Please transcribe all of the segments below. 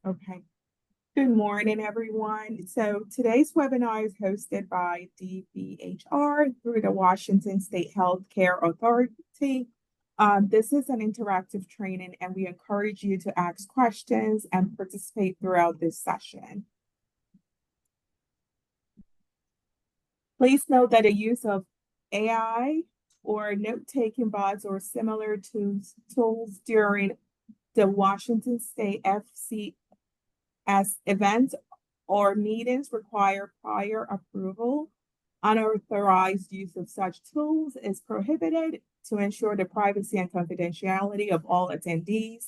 Okay. Good morning, everyone. So today's webinar is hosted by DBHR through the Washington State Healthcare Authority. This is an interactive training, and we encourage you to ask questions and participate throughout this session. Please note that the use of AI or note-taking bots or similar tools during the Washington State FCS events or meetings require prior approval. Unauthorized use of such tools is prohibited to ensure the privacy and confidentiality of all attendees.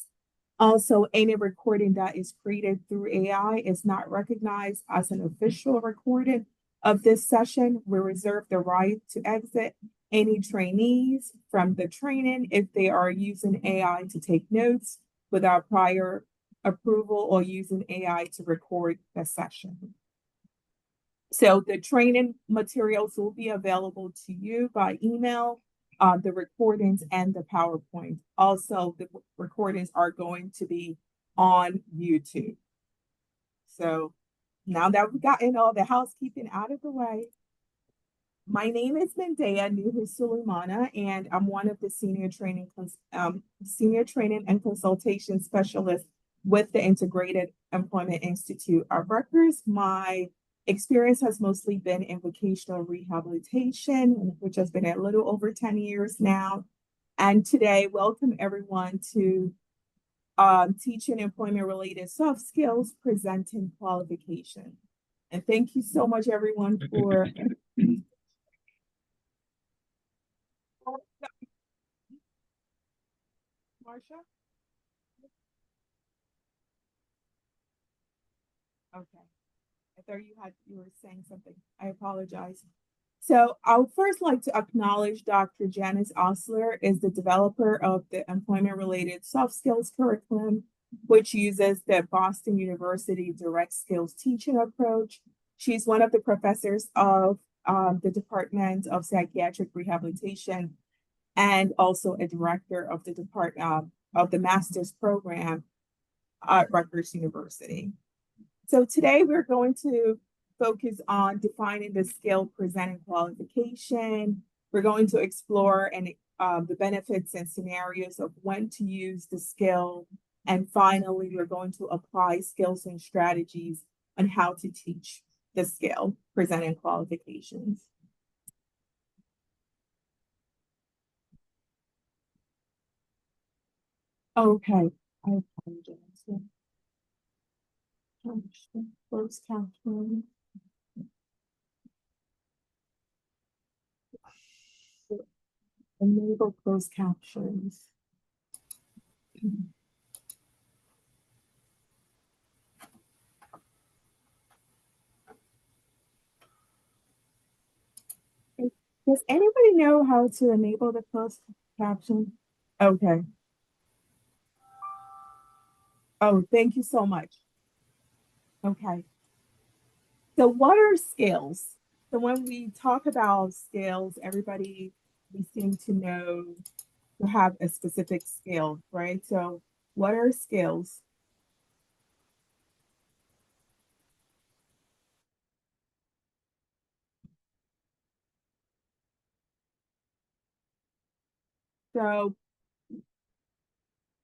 Also, any recording that is created through AI is not recognized as an official recording of this session. We reserve the right to exit any trainees from the training if they are using AI to take notes without prior approval or using AI to record the session. So the training materials will be available to you by email, the recordings and the PowerPoint. Also, the recordings are going to be on YouTube. So now that we've gotten all the housekeeping out of the way, my name is Mendea Nuhu Suleimana, and I'm one of the senior training and consultation specialists with the Integrated Employment Institute at Rutgers. My experience has mostly been in vocational rehabilitation, which has been a little over 10 years now. And today, welcome everyone to teaching employment-related soft skills, presenting qualifications. And thank you so much, everyone, for Marsha? Okay. I thought you were saying something. I apologize. So I would first like to acknowledge Dr. Janice Oursler is the developer of the employment-related soft skills curriculum, which uses the Boston University direct skills teaching approach. She's one of the professors of the Department of Psychiatric Rehabilitation and also a director of the Department of the Master's Program at Rutgers University. So today we're going to focus on defining the skill presenting qualification. We're going to explore the benefits and scenarios of when to use the skill. And finally, we're going to apply skills and strategies on how to teach the skill presenting qualifications. Okay, I apologize. Close captioning. Enable closed captions. Does anybody know how to enable the closed caption? Okay. Oh, thank you so much. Okay. So what are skills? So when we talk about skills, we seem to know to have a specific skill, right? So what are skills? So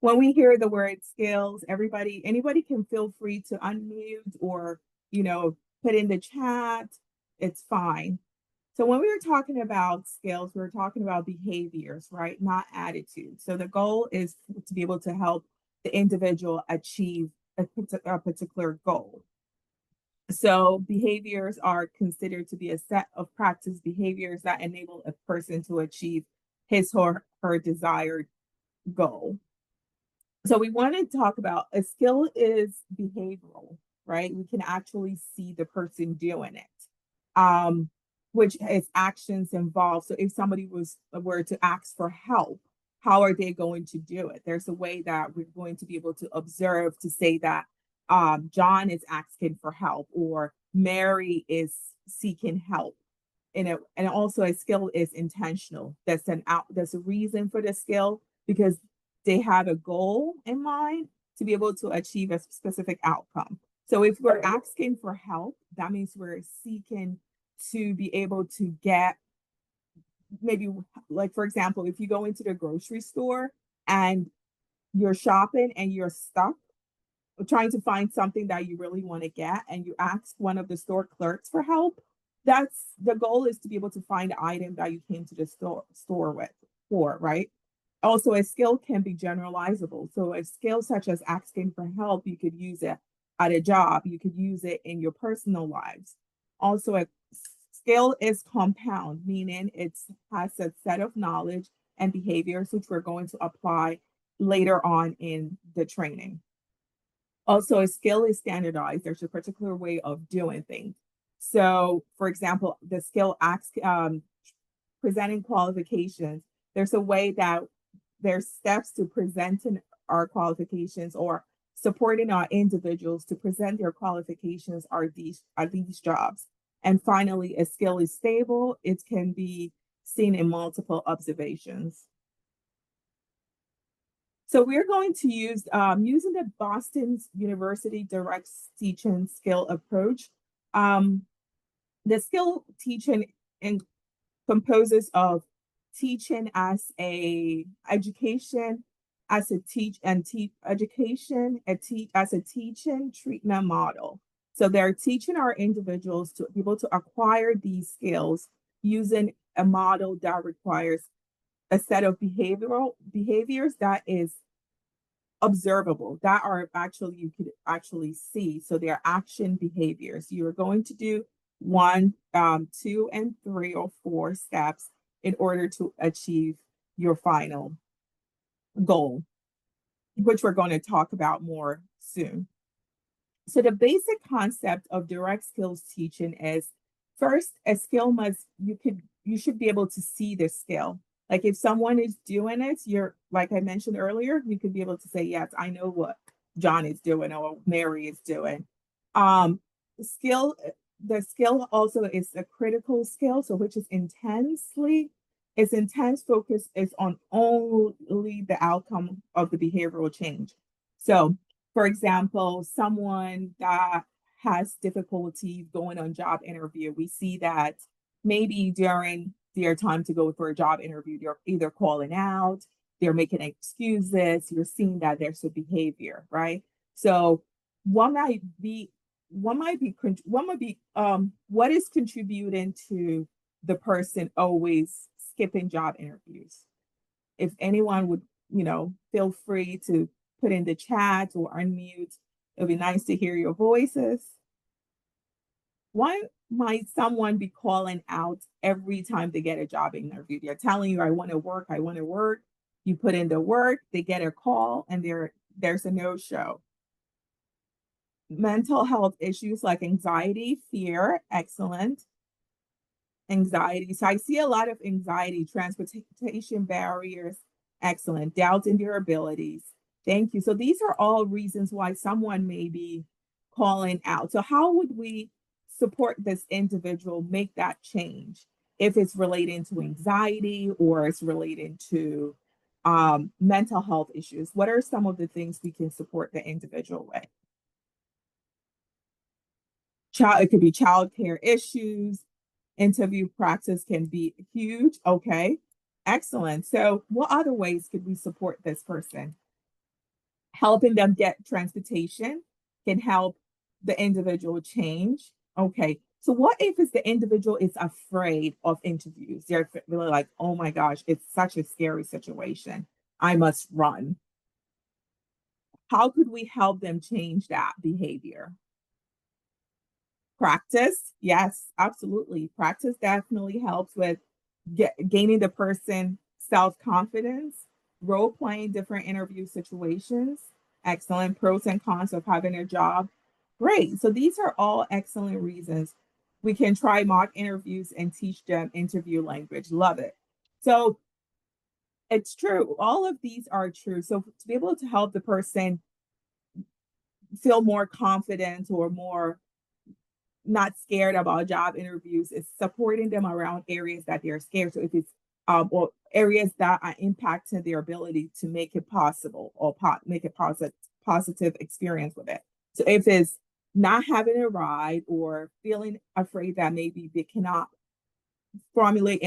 when we hear the word skills, anybody can feel free to unmute or, put in the chat. It's fine. So when we were talking about skills, we were talking about behaviors, right? Not attitude. So the goal is to be able to help the individual achieve a particular goal. So behaviors are considered to be a set of practice behaviors that enable a person to achieve his or her desired goal. So we want to talk about a skill is behavioral, right? We can actually see the person doing it, which is actions involved. So if somebody were to ask for help, how are they going to do it? There's a way that we're going to be able to observe to say that John is asking for help or Mary is seeking help. And also a skill is intentional. There's a reason for the skill because they have a goal in mind to be able to achieve a specific outcome. So if we're asking for help, that means we're seeking to be able to get maybe, like, for example, if you go into the grocery store and you're shopping and you're stuck trying to find something that you really want to get and you ask one of the store clerks for help, that's the goal, is to be able to find the item that you came to the store with for, right? Also, a skill can be generalizable. So a skill such as asking for help, you could use it at a job, you could use it in your personal lives. Also, a skill is compound, meaning it has a set of knowledge and behaviors which we're going to apply later on in the training. Also, a skill is standardized. There's a particular way of doing things. So, for example, the skill acts presenting qualifications. There's a way that there's steps to presenting our qualifications or supporting our individuals to present their qualifications are these jobs. And finally, a skill is stable. It can be seen in multiple observations. So we're going to use using the Boston University direct teaching skill approach. The skill teaching composes of teaching as a education, as a education, as a teaching treatment model. So they're teaching our individuals to be able to acquire these skills using a model that requires a set of behaviors that is observable, that are actually, you could actually see. So they're action behaviors. You're going to do 1, 2, and 3 or 4 steps in order to achieve your final goal, which we're going to talk about more soon. So the basic concept of direct skills teaching is, first, a skill you should be able to see the skill. Like if someone is doing it, you're, like I mentioned earlier, you could be able to say, yes, I know what John is doing or Mary is doing. The skill also is a critical skill, so which is its intense focus is on only the outcome of the behavioral change. So, for example, someone that has difficulty going on job interview, we see that maybe during their time to go for a job interview, they're either calling out, they're making excuses, you're seeing that there's a behavior, right? So what is contributing to the person always skipping job interviews? If anyone would, feel free to put in the chat or unmute. It'll be nice to hear your voices. Why might someone be calling out every time they get a job interview? They're telling you, I want to work, I want to work. You put in the work, they get a call, and there's a no-show. Mental health issues like anxiety, fear, excellent. Anxiety. So I see a lot of anxiety, transportation barriers, excellent. Doubt in their abilities. Thank you. So these are all reasons why someone may be calling out. So how would we support this individual make that change? If it's relating to anxiety or it's relating to mental health issues, what are some of the things we can support the individual with? It could be childcare issues. Interview practice can be huge. Okay, excellent. So what other ways could we support this person? Helping them get transportation can help the individual change. Okay, so what if it's the individual is afraid of interviews? They're really like, oh my gosh, it's such a scary situation. I must run. How could we help them change that behavior? Practice, yes, absolutely. Practice definitely helps with gaining the person self-confidence, role playing different interview situations, excellent. Pros and cons of having a job. Great. So these are all excellent reasons. We can try mock interviews and teach them interview language. Love it. So it's true. All of these are true. So to be able to help the person feel more confident or more not scared about job interviews, is supporting them around areas that they're scared. So if it's or areas that are impacting their ability to make it possible or make it positive experience with it. So if it's not having a ride or feeling afraid that maybe they cannot formulate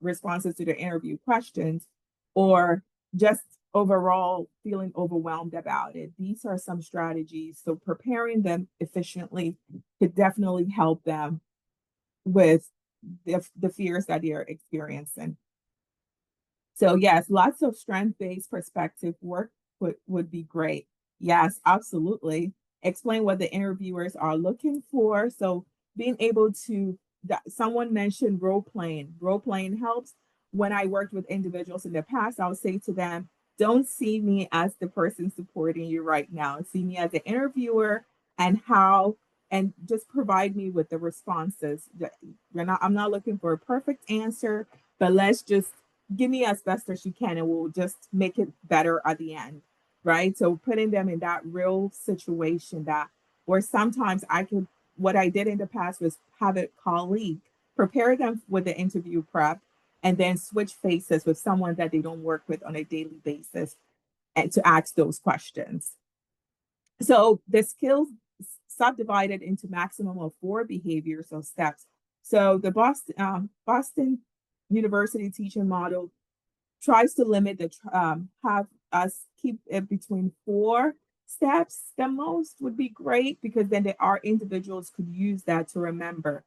responses to the interview questions, or just overall feeling overwhelmed about it. These are some strategies. So preparing them efficiently could definitely help them with the fears that they're experiencing. So yes, lots of strength-based perspective work would be great. Yes, absolutely. Explain what the interviewers are looking for. So being able to, someone mentioned role playing. Role playing helps. When I worked with individuals in the past, I'll say to them, don't see me as the person supporting you right now. See me as the interviewer, and just provide me with the responses. I'm not looking for a perfect answer, but let's just give me as best as you can, and we'll just make it better at the end, right? So putting them in that real situation where sometimes what I did in the past was have a colleague prepare them with the interview prep and then switch faces with someone that they don't work with on a daily basis and to ask those questions. So the skills subdivided into maximum of 4 behaviors or steps. So the Boston University teaching model tries to limit have us keep it between 4 steps. The most would be great, because then our individuals could use that to remember.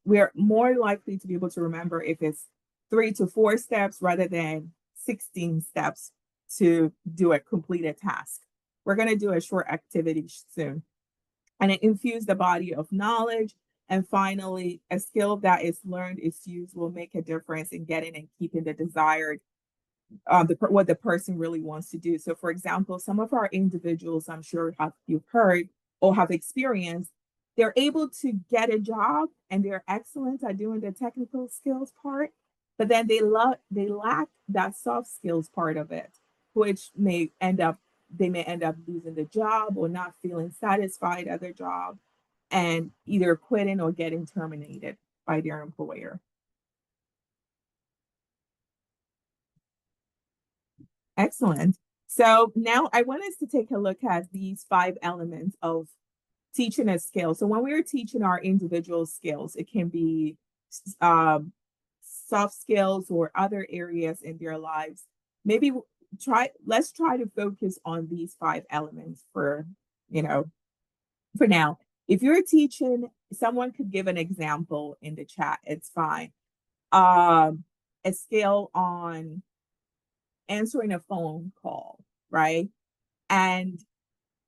We're more likely to be able to remember if it's 3 to 4 steps rather than 16 steps to do a completed task. We're going to do a short activity soon. And it infuse the body of knowledge. And finally, a skill that is learned is used will make a difference in getting and keeping the desired what the person really wants to do. So, for example, some of our individuals, I'm sure you've heard or have experienced, they're able to get a job and they're excellent at doing the technical skills part, but then they lack that soft skills part of it, which may end up losing the job or not feeling satisfied at their job and either quitting or getting terminated by their employer. Excellent. So now I want us to take a look at these 5 elements of teaching a skill. So when we're teaching our individual skills, it can be soft skills or other areas in their lives. Maybe let's try to focus on these 5 elements for now. If you're teaching, someone could give an example in the chat. It's fine. A skill on answering a phone call, right? And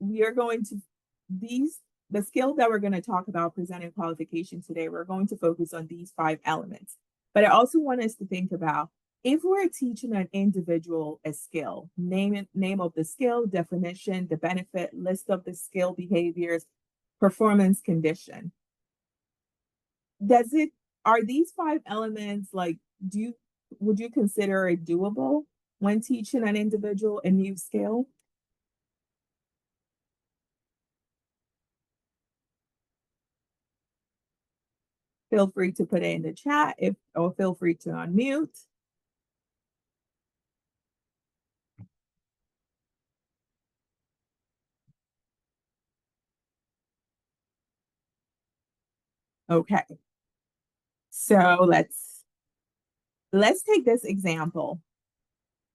we are going to the skills that we're going to talk about presenting qualifications today, we're going to focus on these 5 elements. But I also want us to think about, if we're teaching an individual a skill, name of the skill, definition, the benefit, list of the skill behaviors, performance condition. Are these 5 elements would you consider it doable when teaching an individual a new skill? Feel free to put it in the chat or feel free to unmute. Okay. So let's take this example.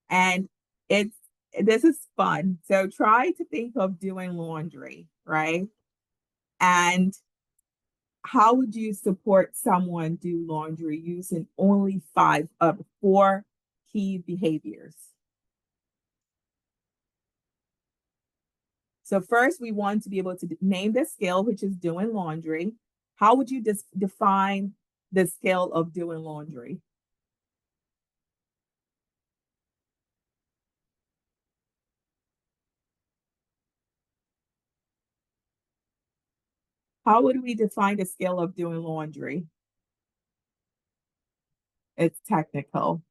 And this is fun. So try to think of doing laundry, right? And how would you support someone do laundry using only 5 of 4 key behaviors? So first, we want to be able to name the skill, which is doing laundry. How would you define the skill of doing laundry? How would we define the skill of doing laundry? It's technical.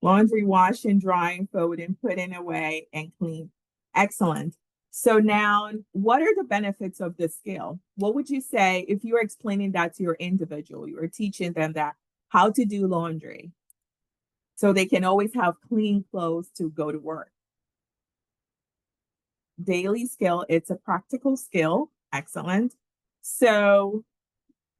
Laundry, washing, drying, folding, putting away, and clean. Excellent. So now, what are the benefits of this skill? What would you say if you were explaining that to your individual? You were teaching them that how to do laundry. so they can always have clean clothes to go to work. Daily skill, it's a practical skill. Excellent. So,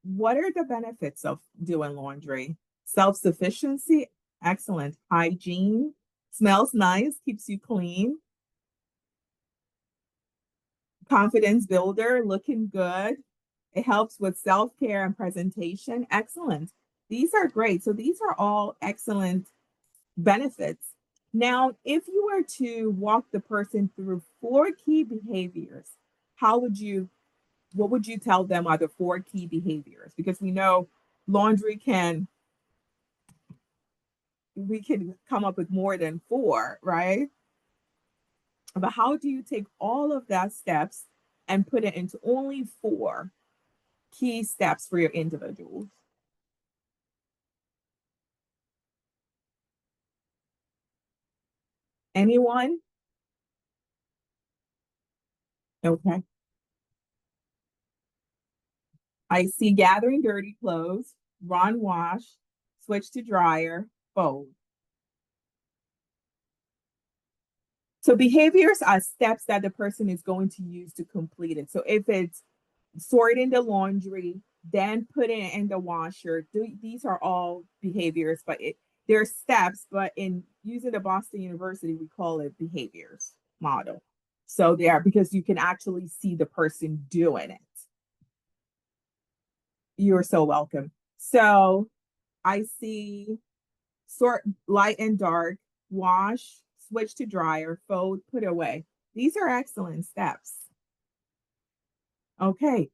what are the benefits of doing laundry? Self sufficiency, excellent. Hygiene, smells nice, keeps you clean. Confidence builder, looking good. It helps with self care and presentation. Excellent. These are great. So, these are all excellent benefits. Now, if you were to walk the person through four key behaviors, how would you, what would you tell them are the four key behaviors? Because we know laundry can, we can come up with more than four, right? But how do you take all of that steps and put it into only four key steps for your individuals? Anyone? Okay. I see gathering dirty clothes, run wash, switch to dryer, fold. So behaviors are steps that the person is going to use to complete it. So if it's sorting the laundry, then putting it in the washer, these are all behaviors, but they're steps, but in using the Boston University, we call it behaviors model. So they are because you can actually see the person doing it. You're so welcome. So I see sort light and dark, wash, switch to dryer, fold, put away. These are excellent steps. Okay,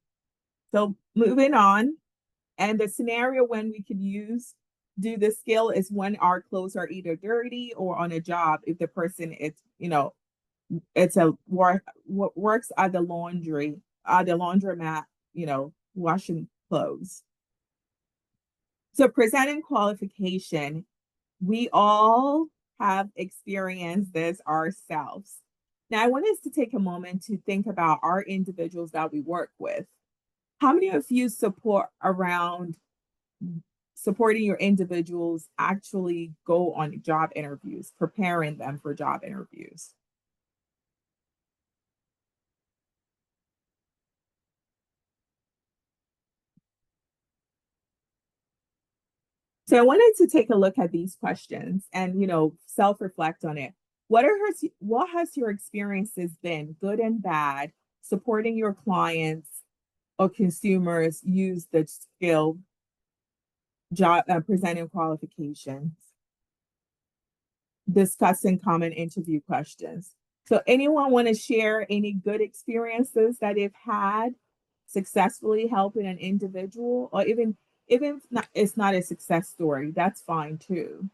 so moving on. And the scenario when we could use do the skill is when our clothes are either dirty or on a job. If the person is, it's a works at the laundromat, washing clothes. So presenting qualification, we all have experienced this ourselves. Now, I want us to take a moment to think about our individuals that we work with. How many of you support around supporting your individuals actually go on job interviews, preparing them for job interviews? So I wanted to take a look at these questions and self-reflect on it. What has your experiences been, good and bad, supporting your clients or consumers use the skill job presenting qualifications, discussing common interview questions. So anyone want to share any good experiences that they've had successfully helping an individual, or even if not, it's not a success story, that's fine too.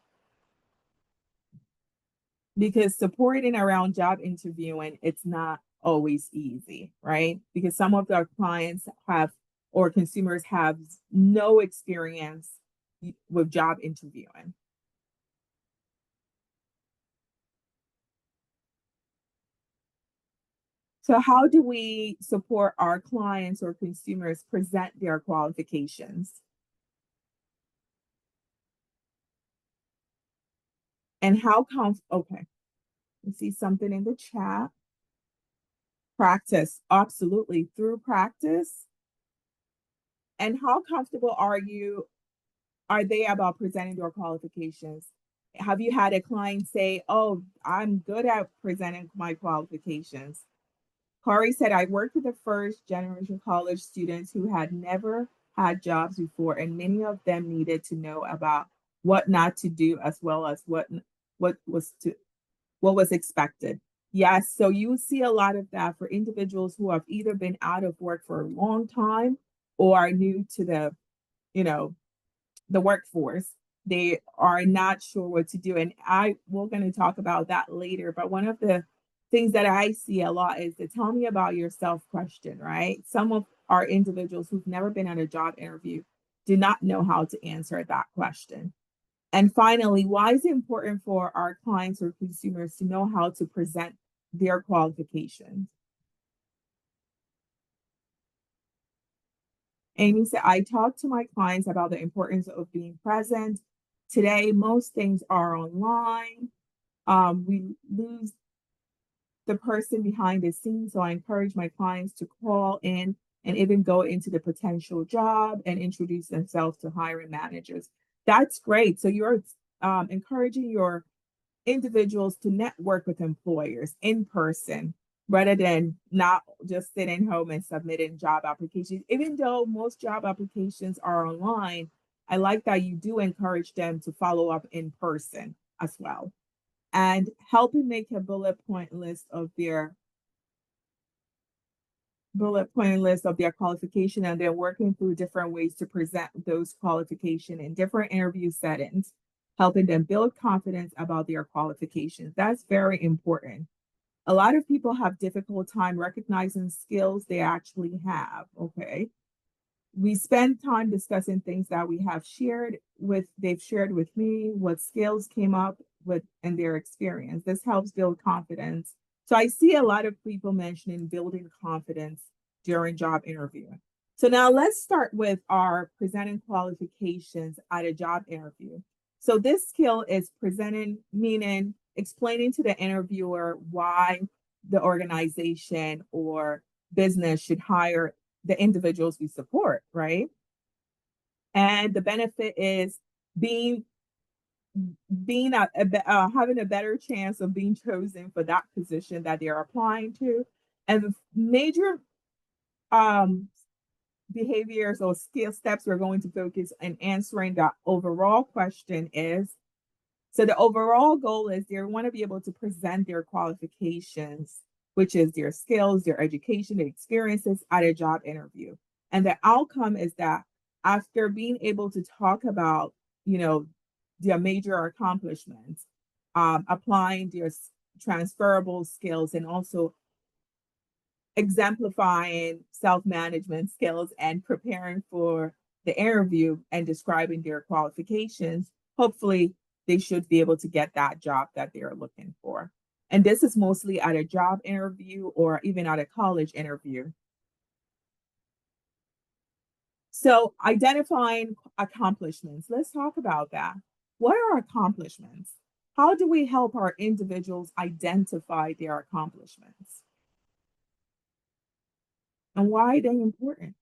Because supporting around job interviewing, it's not always easy, right? Because some of our clients have or consumers have no experience with job interviewing. So how do we support our clients or consumers present their qualifications? And okay, I see something in the chat. Practice, absolutely, through practice. And how comfortable are they about presenting their qualifications? Have you had a client say, "Oh, I'm good at presenting my qualifications"? Corey said, "I worked with the first generation college students who had never had jobs before, and many of them needed to know about what not to do as well as what was to what was expected." Yes, so you see a lot of that for individuals who have either been out of work for a long time or are new to you know, the workforce. They are not sure what to do. And we're going to talk about that later. But one of the things that I see a lot is the tell me about yourself question, right? Some of our individuals who've never been at a job interview do not know how to answer that question. And finally, why is it important for our clients or consumers to know how to present their qualifications? Amy said, I talk to my clients about the importance of being present Today, most things are online. We lose the person behind the scenes. So I encourage my clients to call in and even go into the potential job and introduce themselves to hiring managers. That's great. So you're encouraging your individuals to network with employers in person rather than not just sitting home and submitting job applications. Even though most job applications are online, I like that you do encourage them to follow up in person as well and helping make a bullet point list of their qualification, and they're working through different ways to present those qualifications in different interview settings, helping them build confidence about their qualifications. That's very important. A lot of people have difficult time recognizing skills they actually have. Okay. We spend time discussing things that we have they've shared with me, what skills came up with in their experience. This helps build confidence. So I see a lot of people mentioning building confidence during job interview. So now let's start with our presenting qualifications at a job interview. So this skill is presenting, meaning explaining to the interviewer why the organization or business should hire the individuals we support, right? And the benefit is being having a better chance of being chosen for that position that they're applying to. And the major um, behaviors or skill steps we're going to focus on answering that overall question is, so the overall goal is they want to be able to present their qualifications, which is their skills, their education, their experiences at a job interview. And the outcome is that after being able to talk about, their major accomplishments, applying their transferable skills and also exemplifying self-management skills and preparing for the interview and describing their qualifications, hopefully they should be able to get that job that they're looking for. And this is mostly at a job interview or even at a college interview. So identifying accomplishments, let's talk about that. What are accomplishments? How do we help our individuals identify their accomplishments? And why are they important?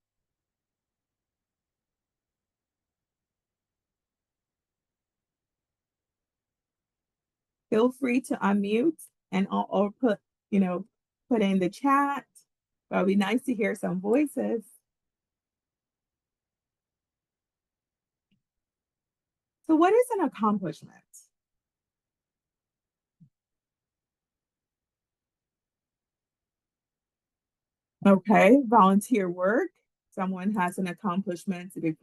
Feel free to unmute and or put in the chat. But it'd be nice to hear some voices. So what is an accomplishment? Okay, volunteer work. Someone has an accomplishment to be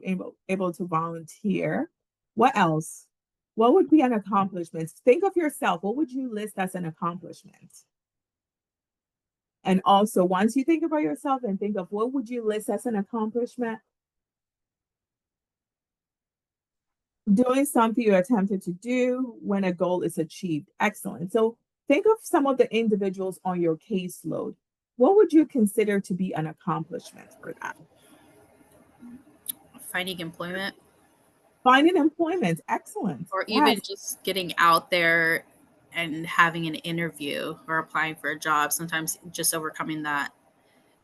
able to volunteer. What else? What would be an accomplishment? Think of yourself. What would you list as an accomplishment? And also, once you think about yourself and think of what would you list as an accomplishment, doing something you attempted to do when a goal is achieved. Excellent. So think of some of the individuals on your caseload. What would you consider to be an accomplishment for them? Finding employment. Finding employment. Excellent. Or even Yes, just getting out there and having an interview or applying for a job. Sometimes just overcoming that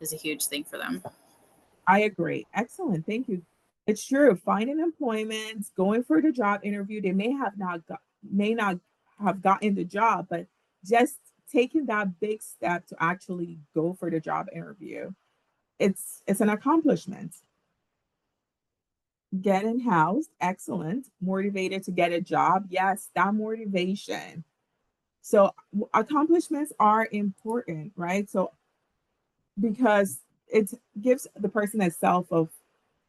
is a huge thing for them. I agree. Excellent. Thank you. It's true. Finding employment, going for the job interview, they may not have gotten the job, but just taking that big step to actually go for the job interview, it's an accomplishment. Getting housed, excellent. Motivated to get a job, yes, that motivation. So accomplishments are important, right? So because it gives the person a self of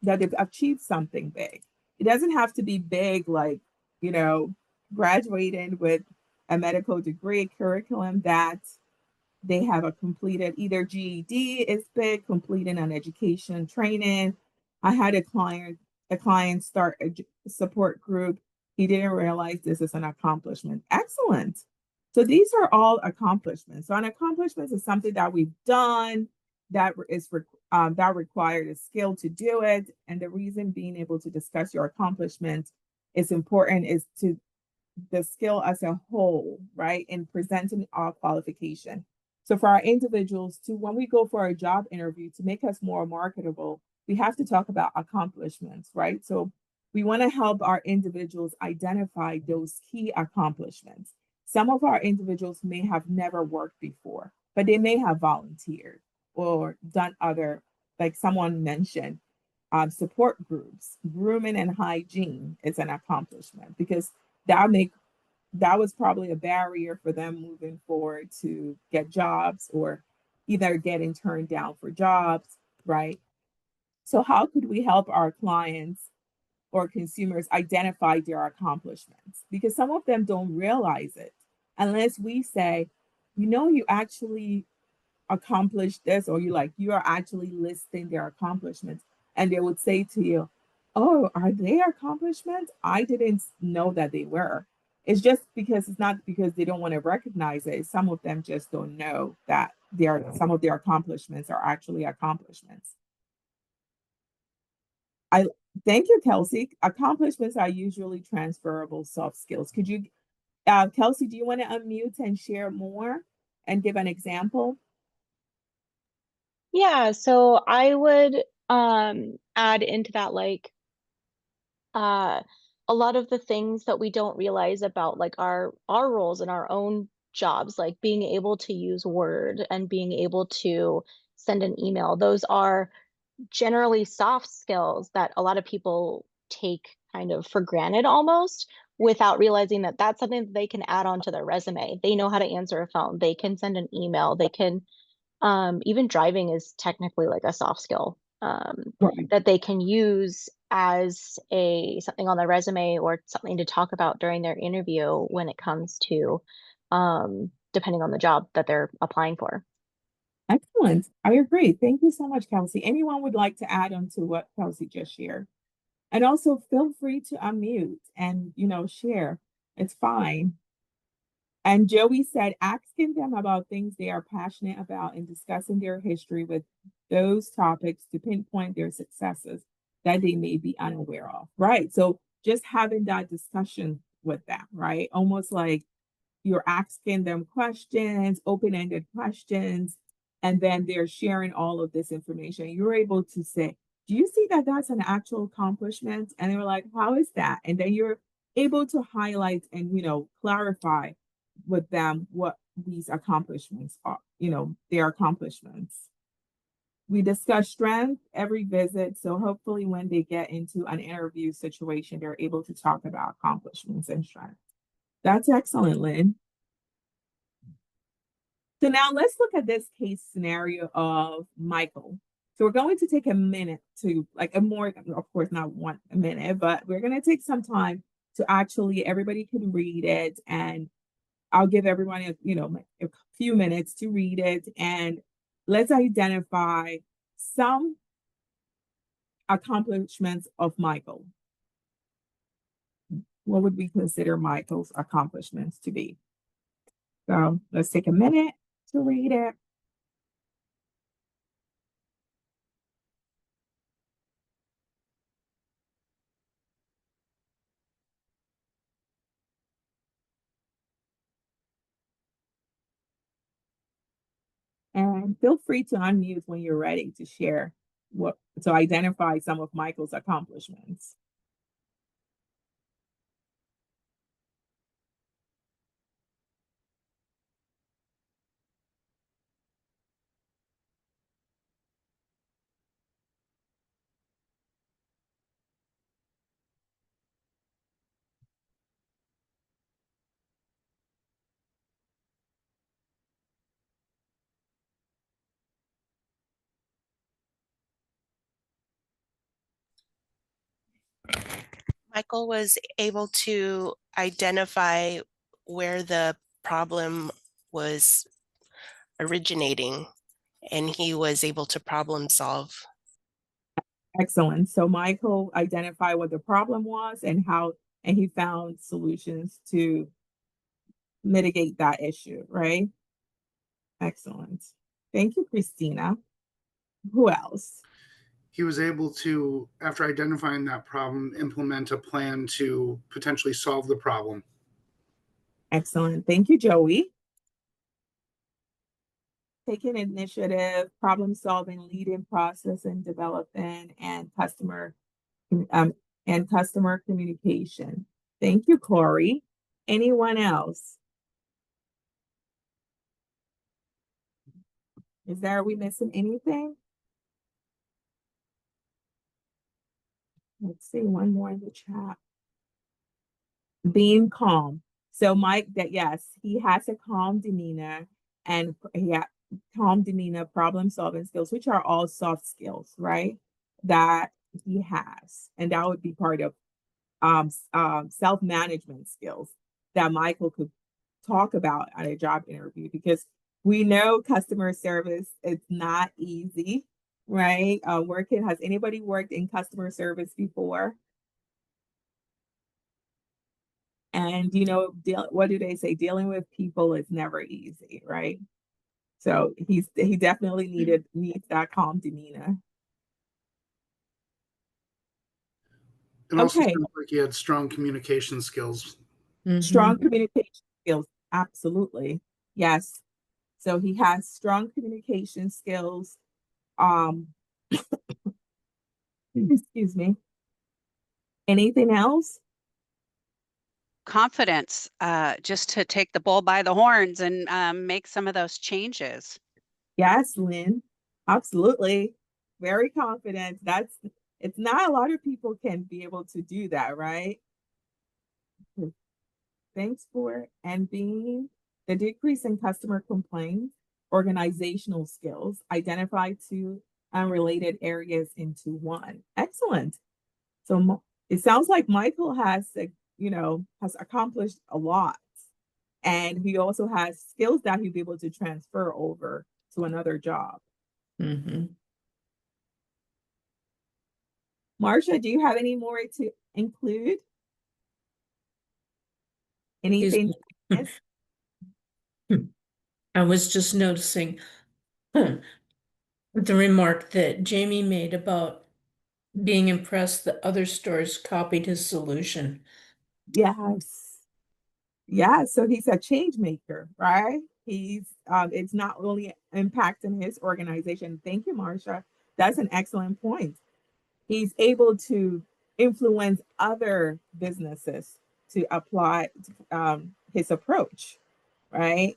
that they've achieved something big. It doesn't have to be big, like, you know, graduating with a medical degree curriculum that they have a completed either GED is big, completing an education training. I had a client start a support group. He didn't realize this is an accomplishment. Excellent. So these are all accomplishments. So an accomplishment is something that we've done that required a skill to do it. And the reason being able to discuss your accomplishments is important is to the skill as a whole, right? In presenting our qualification. So for our individuals to, when we go for a job interview, to make us more marketable, we have to talk about accomplishments, right? So we want to help our individuals identify those key accomplishments. Some of our individuals may have never worked before, but they may have volunteered or done other, like someone mentioned, support groups. Grooming and hygiene is an accomplishment because that was probably a barrier for them moving forward to get jobs or either getting turned down for jobs, right? So how could we help our clients or consumers identify their accomplishments? Because some of them don't realize it unless we say, you actually accomplished this, or you are actually listing their accomplishments. And they would say to you, oh, are they accomplishments? I didn't know that they were. It's just because it's not because they don't want to recognize it. Some of them just don't know that some of their accomplishments are actually accomplishments. I thank you, Kelsey. Accomplishments are usually transferable soft skills. Could you, Kelsey, do you want to unmute and share more and give an example? Yeah, so I would add into that uh a lot of the things that we don't realize about like our roles in our own jobs, like being able to use Word and being able to send an email. Those are generally soft skills that a lot of people take kind of for granted almost without realizing that that's something that they can add on to their resume. They know how to answer a phone, they can send an email, they can even driving is technically like a soft skill Right. that they can use as a something on their resume or something to talk about during their interview when it comes to depending on the job that they're applying for. Excellent. I agree. Thank you so much, Kelsey. Anyone would like to add on to what Kelsey just shared? And also feel free to unmute and, share. It's fine. And Joey said, asking them about things they are passionate about and discussing their history with those topics to pinpoint their successes that they may be unaware of. Right. So just having that discussion with them, right? Almost like you're asking them questions, open-ended questions, and then they're sharing all of this information. You're able to say, do you see that that's an actual accomplishment? And they're like, how is that? And then you're able to highlight and, clarify with them what these accomplishments are, their accomplishments. We discuss strength every visit. So hopefully when they get into an interview situation, they're able to talk about accomplishments and strength. That's excellent, Lynn. So now let's look at this case scenario of Michael. So we're going to take a minute to of course, not a minute, but we're going to take some time to actually, everybody can read it. And I'll give everyone, a few minutes to read it. And let's identify some accomplishments of Michael. What would we consider Michael's accomplishments to be? So let's take a minute to read it. And feel free to unmute when you're ready to share to identify some of Michael's accomplishments. Michael was able to identify where the problem was originating, and he was able to problem solve. Excellent. So Michael identified what the problem was and he found solutions to mitigate that issue, right? Excellent. Thank you, Christina. Who else? he was able to, after identifying that problem, implement a plan to potentially solve the problem. Excellent. Thank you, Joey. Taking initiative, problem solving, leading process and development, and customer communication. Thank you, Corey. Anyone else? Are we missing anything? Let's see, one more in the chat. Being calm. So Mike, yes, he has a calm demeanor and calm demeanor, problem solving skills, which are all soft skills, right? That he has. And that would be part of self-management skills that Michael could talk about at a job interview, because we know customer service is not easy, right? Has anybody worked in customer service before? And what do they say? Dealing with people is never easy, right? So he definitely needs that calm demeanor. And also Okay. sounds like he had strong communication skills. Strong communication skills, absolutely. Yes. So he has strong communication skills. Excuse me. Anything else? Confidence, just to take the bull by the horns and make some of those changes. Yes, Lynn. Absolutely. Very confident. It's not a lot of people can be able to do that, right? Thanks for being the decrease in customer complaints, organizational skills, identify two unrelated areas into one. Excellent. So it sounds like Michael has accomplished a lot, and he also has skills that he'll be able to transfer over to another job. Marcia, do you have any more to include? Anything? I was just noticing the remark that Jamie made about being impressed that other stores copied his solution. Yes. Yeah, so he's a change maker, right? It's not only impacting his organization. Thank you, Marcia. That's an excellent point. He's able to influence other businesses to apply his approach, right?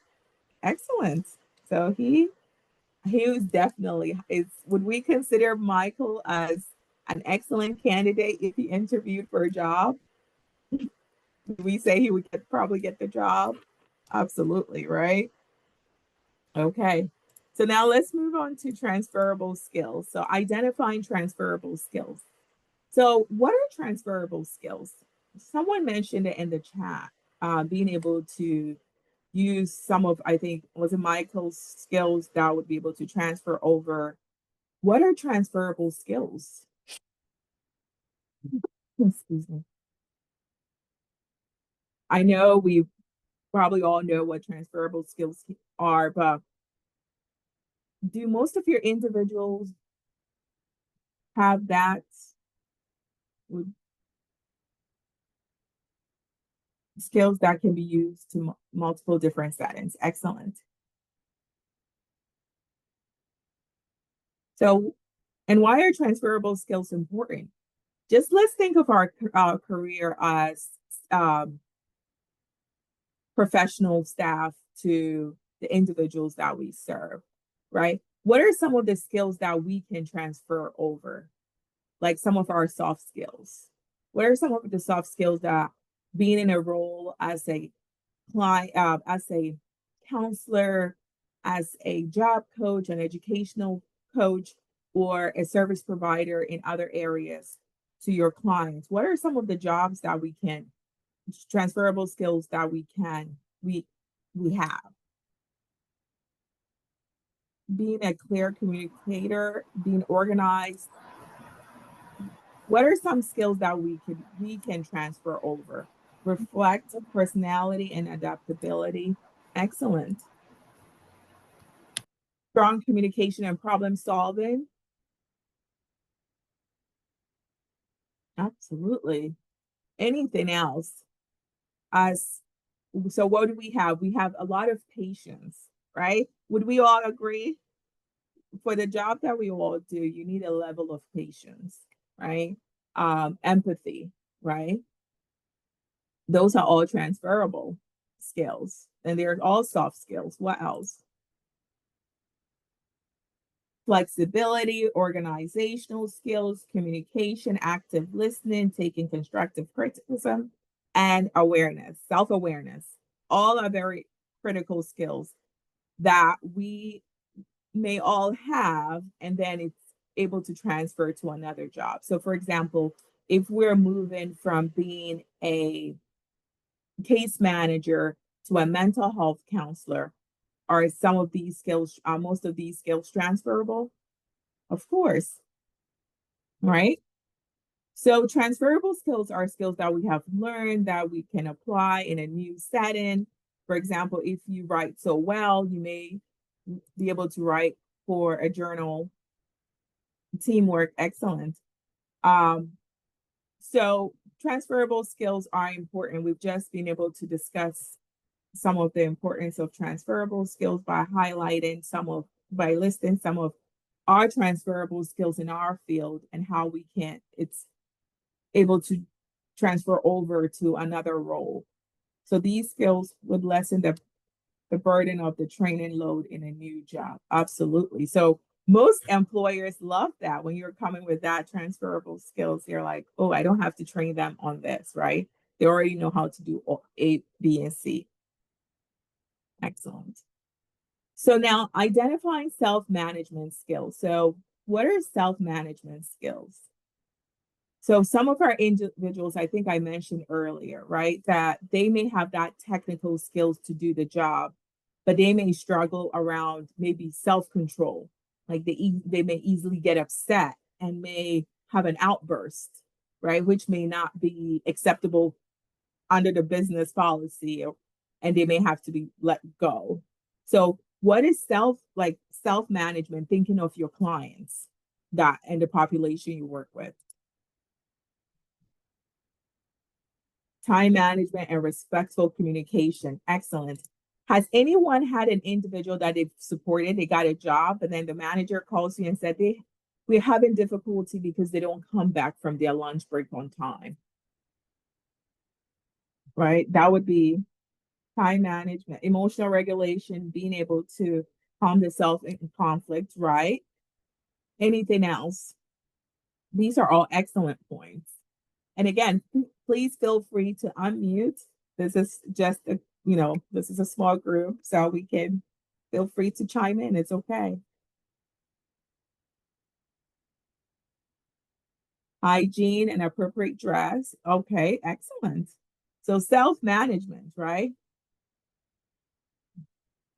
Excellent. So he was definitely would we consider Michael as an excellent candidate if he interviewed for a job? Would we say he would probably get the job? Absolutely, right? Okay. So now let's move on to transferable skills. So identifying transferable skills. So what are transferable skills? Someone mentioned it in the chat, being able to use some of, I think, was it Michael's skills that would be able to transfer over. What are transferable skills? Excuse me. I know we probably all know what transferable skills are, but do most of your individuals have that skills that can be used to multiple different settings? Excellent. So, and why are transferable skills important? Just let's think of our career as professional staff to the individuals that we serve, right? What are some of the skills that we can transfer over? Like some of our soft skills. What are some of the soft skills that being in a role as a client, as a counselor, as a job coach, an educational coach, or a service provider in other areas to your clients? What are some of the jobs that we can, transferable skills that we have? Being a clear communicator, being organized. What are some skills that we can transfer over? Reflect personality and adaptability. Excellent. Strong communication and problem solving. Absolutely. Anything else? So what do we have? We have a lot of patience, right? Would we all agree? For the job that we all do, you need a level of patience, right? Empathy, right? Those are all transferable skills, and they're all soft skills. What else? Flexibility, organizational skills, communication, active listening, taking constructive criticism, and awareness, self-awareness. All are very critical skills that we may all have, and then it's able to transfer to another job. So for example, if we're moving from being a case manager to a mental health counselor, are some of these skills, most of these skills transferable? Of course, right? So transferable skills are skills that we have learned that we can apply in a new setting. For example, if you write so well, you may be able to write for a journal. Teamwork, excellent. So transferable skills are important. We've just been able to discuss some of the importance of transferable skills by listing some of our transferable skills in our field and how it's able to transfer over to another role. So these skills would lessen the burden of the training load in a new job. Absolutely. So most employers love that when you're coming with that transferable skills. They're like, oh, I don't have to train them on this, right? They already know how to do A, B, and C. Excellent. So now identifying self-management skills. So what are self-management skills? So some of our individuals, I think I mentioned earlier, right, that they may have that technical skills to do the job, but they may struggle around maybe self-control. Like they may easily get upset and may have an outburst, right, which may not be acceptable under the business policy, and they may have to be let go. So what is self-management, thinking of your clients that and the population you work with? Time management and respectful communication. Excellent. Has anyone had an individual that they've supported, they got a job, and then the manager calls you and said we're having difficulty because they don't come back from their lunch break on time? Right? That would be time management, emotional regulation, being able to calm the self in conflict, right? Anything else? These are all excellent points. And again, please feel free to unmute. This is just this is a small group, so we can feel free to chime in. It's okay. Hygiene and appropriate dress. Okay, excellent. So self-management, right?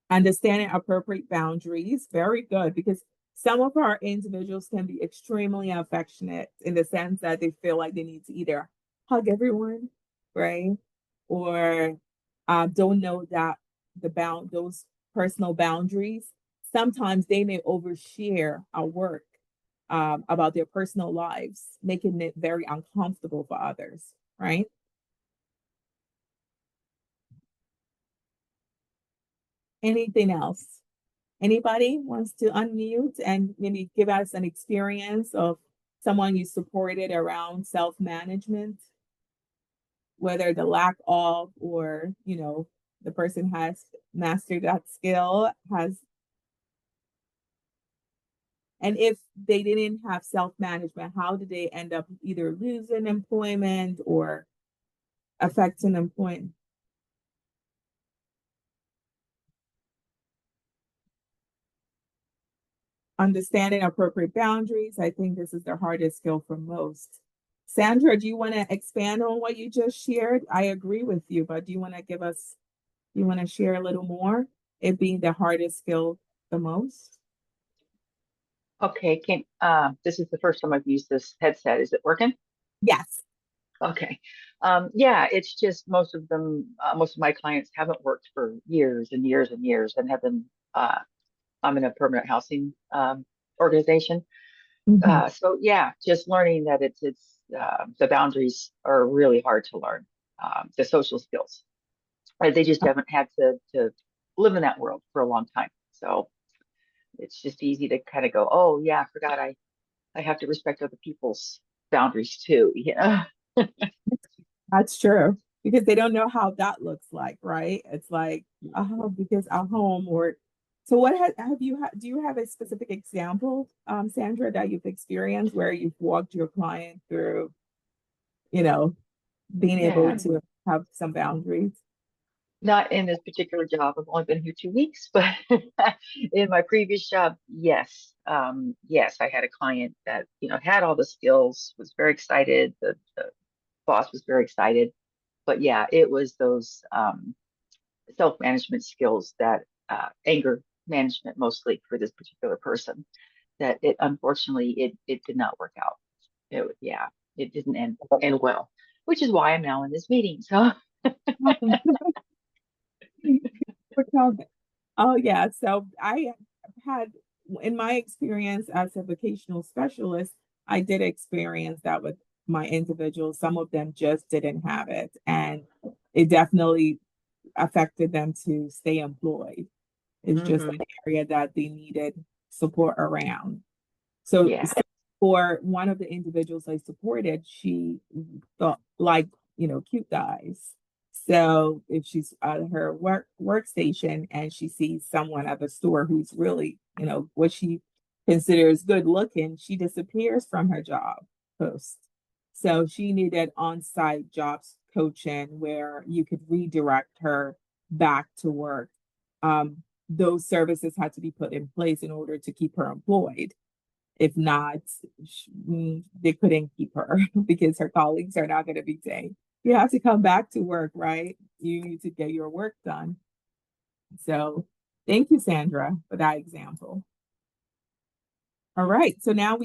Understanding appropriate boundaries. Very good, because some of our individuals can be extremely affectionate in the sense that they feel like they need to either hug everyone, right? Or don't know that those personal boundaries. Sometimes they may overshare our work about their personal lives, making it very uncomfortable for others, right? Anything else? Anybody wants to unmute and maybe give us an experience of someone you supported around self-management, whether the lack of or, the person has mastered that skill, and if they didn't have self-management, how did they end up either losing employment or affecting employment? Understanding appropriate boundaries. I think this is the hardest skill for most. Sandra, do you want to expand on what you just shared? I agree with you, but do you want to share a little more? It being the hardest skill the most? Okay, this is the first time I've used this headset. Is it working? Yes. Okay. Yeah, it's just most of my clients haven't worked for years and years and years and have been, I'm in a permanent housing organization. Mhm. So yeah, just learning that it's the boundaries are really hard to learn. The social skills, they just haven't had to live in that world for a long time. So it's just easy to kind of go, oh yeah, I forgot I have to respect other people's boundaries too. Yeah. That's true because they don't know how that looks like, right? It's like, oh, because our home or so what have you do you have a specific example, Sandra, that you've experienced where you've walked your client through, you know, being able Yeah. to have some boundaries? Not in this particular job. I've only been here 2 weeks, but in my previous job, yes. Yes, I had a client that, had all the skills, was very excited. The boss was very excited. But yeah, it was those self-management skills that anger management mostly for this particular person that it unfortunately it did not work out. Yeah, it didn't end well, which is why I'm now in this meeting. So Oh yeah, so I had in my experience as a vocational specialist, I did experience that with my individuals. Some of them just didn't have it, and it definitely affected them to stay employed. It's just an area that they needed support around. So yeah, for one of the individuals I supported, she thought like, cute guys. So if she's at her workstation and she sees someone at the store who's really, what she considers good looking, she disappears from her job post. So she needed on-site jobs coaching where you could redirect her back to work. Those services had to be put in place in order to keep her employed. If not, they couldn't keep her because her colleagues are not going to be saying, you have to come back to work, right? You need to get your work done. So thank you, Sandra, for that example. All right, so now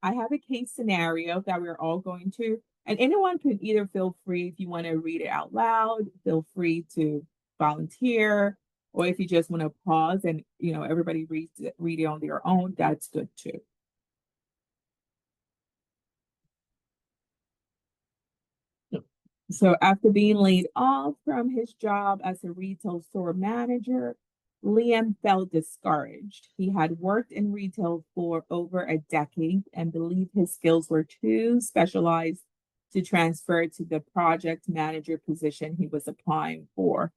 I have a case scenario that we're all going to, and anyone can either feel free if you want to read it out loud, feel free to volunteer, or if you just want to pause and, everybody read it on their own, that's good too. So after being laid off from his job as a retail store manager, Liam felt discouraged. He had worked in retail for over a decade and believed his skills were too specialized to transfer to the project manager position he was applying for.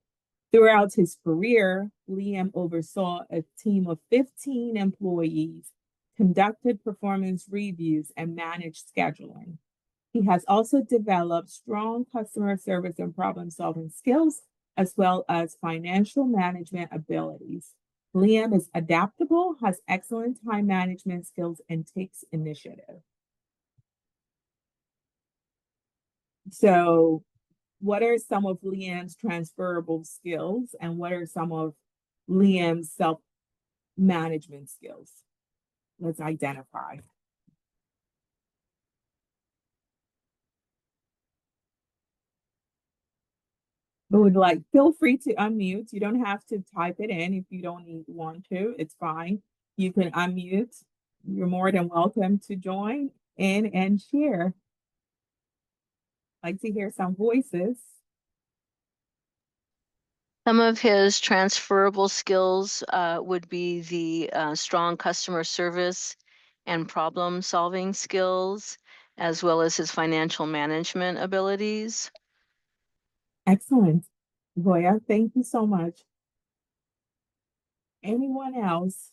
Throughout his career, Liam oversaw a team of 15 employees, conducted performance reviews, and managed scheduling. He has also developed strong customer service and problem-solving skills, as well as financial management abilities. Liam is adaptable, has excellent time management skills, and takes initiative. So, what are some of Liam's transferable skills, and what are some of Liam's self-management skills? Let's identify. Would feel free to unmute. You don't have to type it in if you don't want to. It's fine. You can unmute. You're more than welcome to join in and share. I'd like to hear some voices. Some of his transferable skills would be the strong customer service and problem solving skills, as well as his financial management abilities. Excellent. Goya, thank you so much. Anyone else?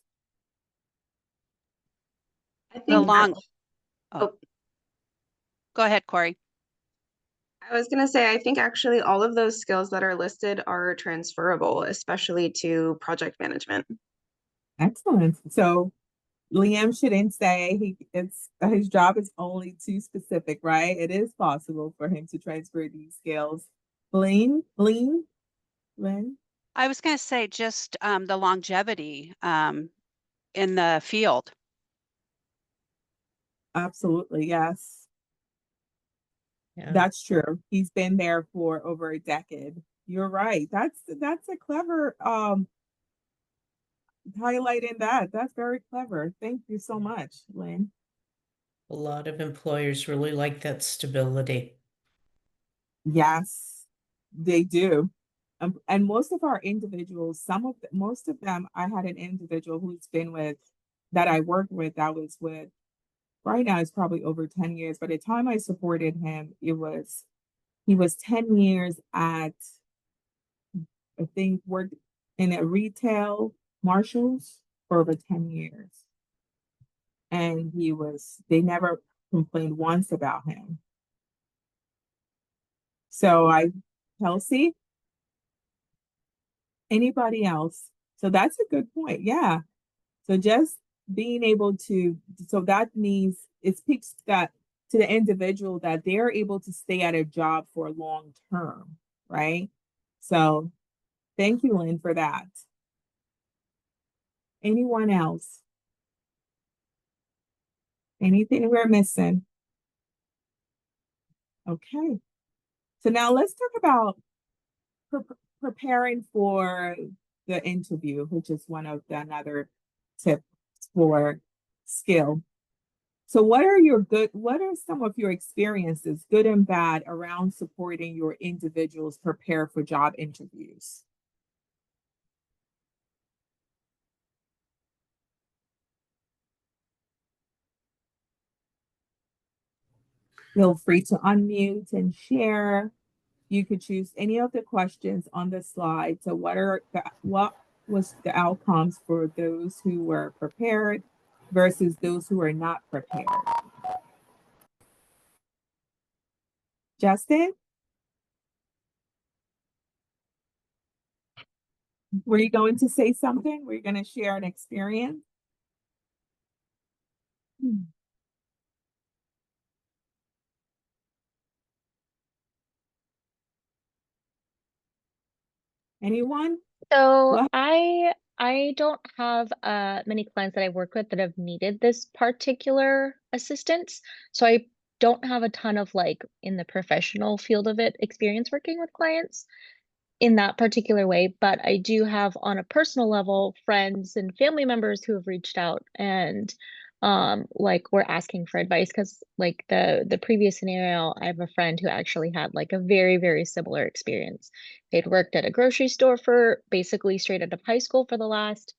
I The think long, oh, go ahead, Corey. I was going to say, I think actually all of those skills that are listed are transferable, especially to project management. Excellent. So Liam shouldn't say his job is only too specific, right? It is possible for him to transfer these skills. Lynn? I was going to say just the longevity in the field. Absolutely, yes. Yeah. That's true. He's been there for over a decade. You're right. That's a clever highlighting that. That's very clever. Thank you so much, Lynn. A lot of employers really like that stability. Yes, they do. And most of our individuals, most of them, I had an individual who's been with, that I worked with, that was with, right now it's probably over 10 years. By the time I supported him, he was 10 years at, I think, worked in a retail Marshalls for over 10 years. And they never complained once about him. So Kelsey, anybody else? So that's a good point. Yeah. So just being able to, so that means it speaks that to the individual that they're able to stay at a job for long term, right? So thank you, Lynn, for that. Anyone else? Anything we're missing? Okay. So now let's talk about preparing for the interview, which is one of the another tips for skill. So what are some of your experiences, good and bad, around supporting your individuals prepare for job interviews? Feel free to unmute and share. You could choose any of the questions on the slide. So what was the outcomes for those who were prepared versus those who are not prepared? Justin, were you going to say something? Were you going to share an experience? Anyone? So What? I don't have many clients that I've worked with that have needed this particular assistance. So I don't have a ton of like in the professional field of it experience working with clients in that particular way, but I do have on a personal level friends and family members who have reached out and like we're asking for advice because like the previous scenario, I have a friend who actually had like a very, very similar experience. They'd worked at a grocery store for basically straight out of high school for the last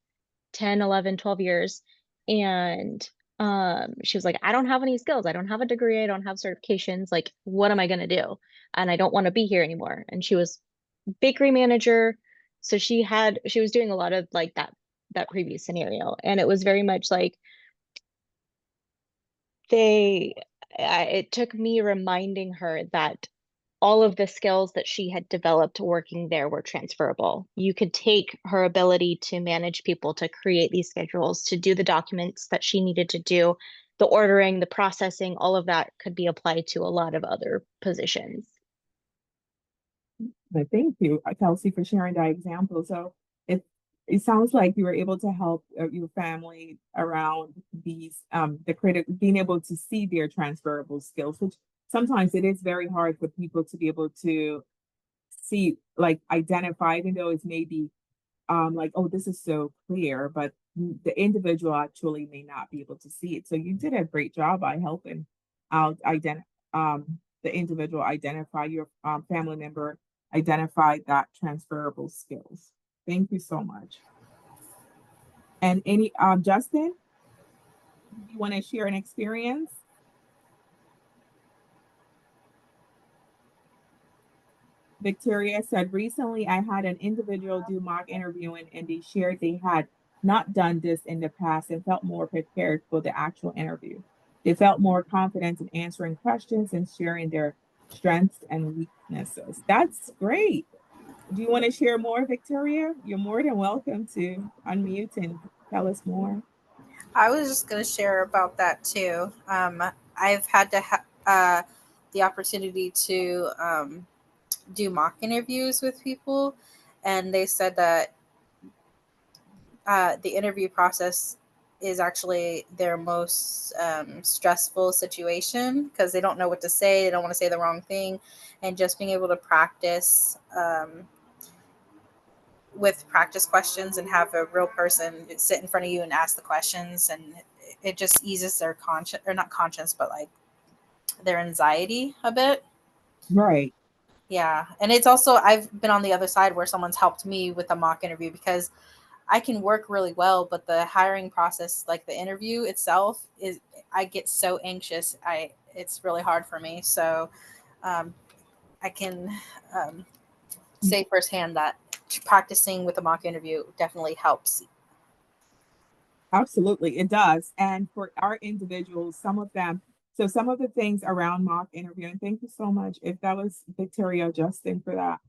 10, 11, 12 years. And she was like, I don't have any skills. I don't have a degree. I don't have certifications. Like, what am I going to do? And I don't want to be here anymore. And she was bakery manager. So she was doing a lot of like that previous scenario. And it was very much like it took me reminding her that all of the skills that she had developed working there were transferable. You could take her ability to manage people, to create these schedules, to do the documents that she needed to do, the ordering, the processing, all of that could be applied to a lot of other positions. Thank you, Kelsey, for sharing that example. So it sounds like you were able to help your family around these being able to see their transferable skills, which sometimes it is very hard for people to be able to see, like identify, even though it's maybe like, oh, this is so clear, but the individual actually may not be able to see it. So you did a great job by helping out the individual identify, your family member identify that transferable skills. Thank you so much. And any Justin, you want to share an experience? Victoria said, recently I had an individual do mock interviewing and they shared they had not done this in the past and felt more prepared for the actual interview. They felt more confident in answering questions and sharing their strengths and weaknesses. That's great. Do you want to share more, Victoria? You're more than welcome to unmute and tell us more. I was just going to share about that too. I've had the opportunity to do mock interviews with people, and they said that the interview process is actually their most stressful situation because they don't know what to say. They don't want to say the wrong thing. And just being able to practice with practice questions and have a real person sit in front of you and ask the questions and it just eases their conscience, or not conscience, but like their anxiety a bit. Right. Yeah. And it's also, I've been on the other side where someone's helped me with a mock interview, because I can work really well, but the hiring process, like the interview itself, is, I get so anxious. It's really hard for me. So I can say firsthand that practicing with a mock interview definitely helps. Absolutely, it does. And for our individuals, some of them, so some of the things around mock interview, and thank you so much if that was Victoria Justin for that.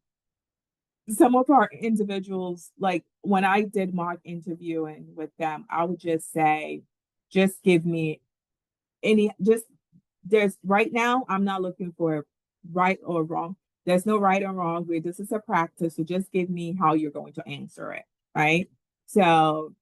Some of our individuals, like when I did mock interviewing with them, I would just say, just give me just there's right now, I'm not looking for right or wrong. There's no right or wrong. This is a practice. So just give me how you're going to answer it. Right. So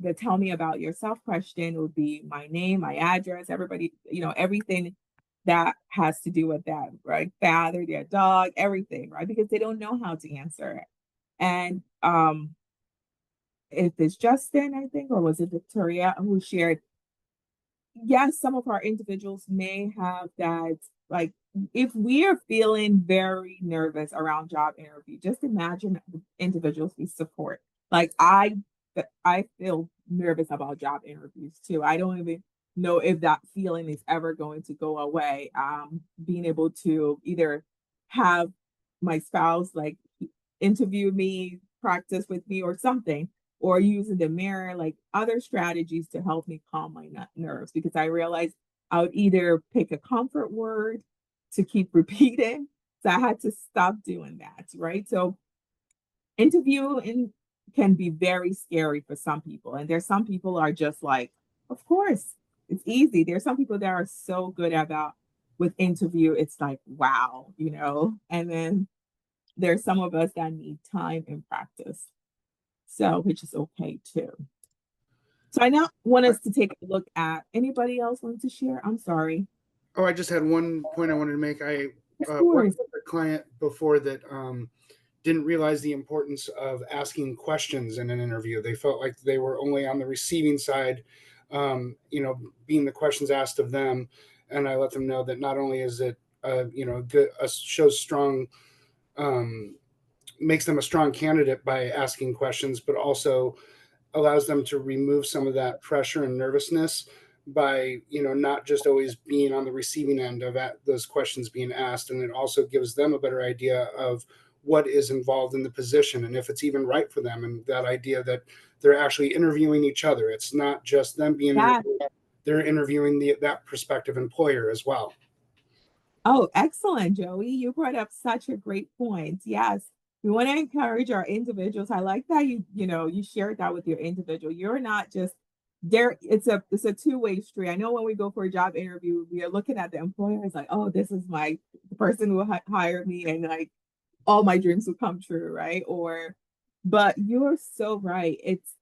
the tell me about yourself question would be my name, my address, everybody, everything that has to do with that, right? Father, their dog, everything, right? Because they don't know how to answer it. And if it's Justin, I think, or was it Victoria who shared, yes, some of our individuals may have that, like, if we are feeling very nervous around job interview, just imagine the individuals we support. Like I feel nervous about job interviews too. I don't even know if that feeling is ever going to go away. Being able to either have my spouse like interview me, practice with me or something, or using the mirror, like other strategies to help me calm my nerves, because I realized I would either pick a comfort word to keep repeating. So I had to stop doing that, right? So interviewing can be very scary for some people. And there's some people are just like, of course, it's easy. There's some people that are so good about with interview, it's like, wow, and then there's some of us that need time and practice. So, which is okay too. So I now want us to take a look at, anybody else want to share? I'm sorry. Oh, I just had one point I wanted to make. I Of worked course. with a client before that didn't realize the importance of asking questions in an interview. They felt like they were only on the receiving side, being the questions asked of them. And I let them know that not only is it, good, shows strong, makes them a strong candidate by asking questions, but also allows them to remove some of that pressure and nervousness by not just always being on the receiving end of those questions being asked. And it also gives them a better idea of what is involved in the position and if it's even right for them, and that idea that they're actually interviewing each other. It's not just them being interviewed, they're interviewing that prospective employer as well. Oh, excellent, Joey. You brought up such a great point. Yes. We want to encourage our individuals. I like that you shared that with your individual. You're not just there. It's a two-way street. I know when we go for a job interview, we are looking at the employer. It's like, oh, this is the person who hired me, and like all my dreams will come true, right? But you're so right. It's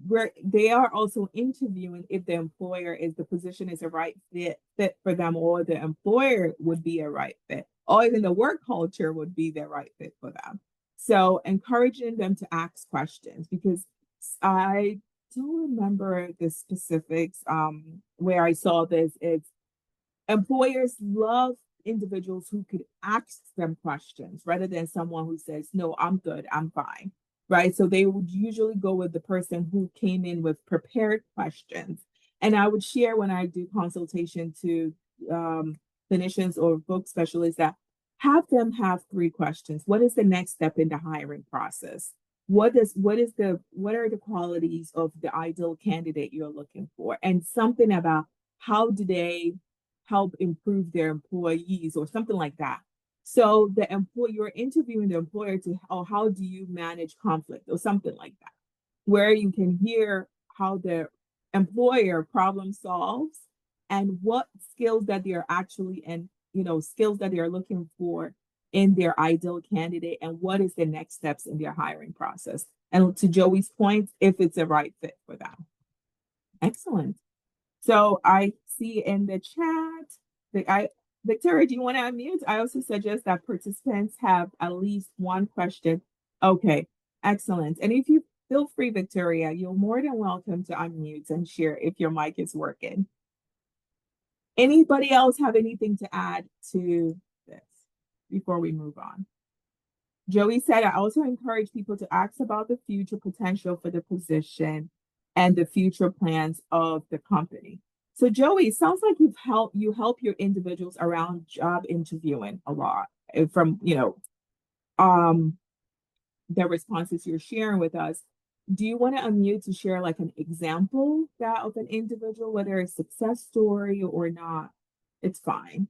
where they are also interviewing if the employer is the position is a right fit for them, or the employer would be a right fit, or even the work culture would be the right fit for them. So encouraging them to ask questions, because I don't remember the specifics where I saw this. It's employers love individuals who could ask them questions rather than someone who says, no, I'm good, I'm fine. Right. So they would usually go with the person who came in with prepared questions. And I would share when I do consultation to clinicians or book specialists that have them have 3 questions. What is the next step in the hiring process? What are the qualities of the ideal candidate you're looking for? And something about how do they help improve their employees or something like that. So the employer, you're interviewing the employer to, oh, how do you manage conflict or something like that, where you can hear how the employer problem solves and what skills that they're actually, and skills that they're looking for in their ideal candidate, and what is the next steps in their hiring process. And to Joey's point, if it's a right fit for them. Excellent. So I see in the chat, Victoria, do you want to unmute? I also suggest that participants have at least one question. Okay, excellent. And if you feel free, Victoria. You're more than welcome to unmute and share if your mic is working. Anybody else have anything to add to this before we move on? Joey said, I also encourage people to ask about the future potential for the position and the future plans of the company. So Joey, it sounds like you help your individuals around job interviewing a lot from, the responses you're sharing with us. Do you want to unmute to share like an example of an individual, whether it's a success story or not? It's fine.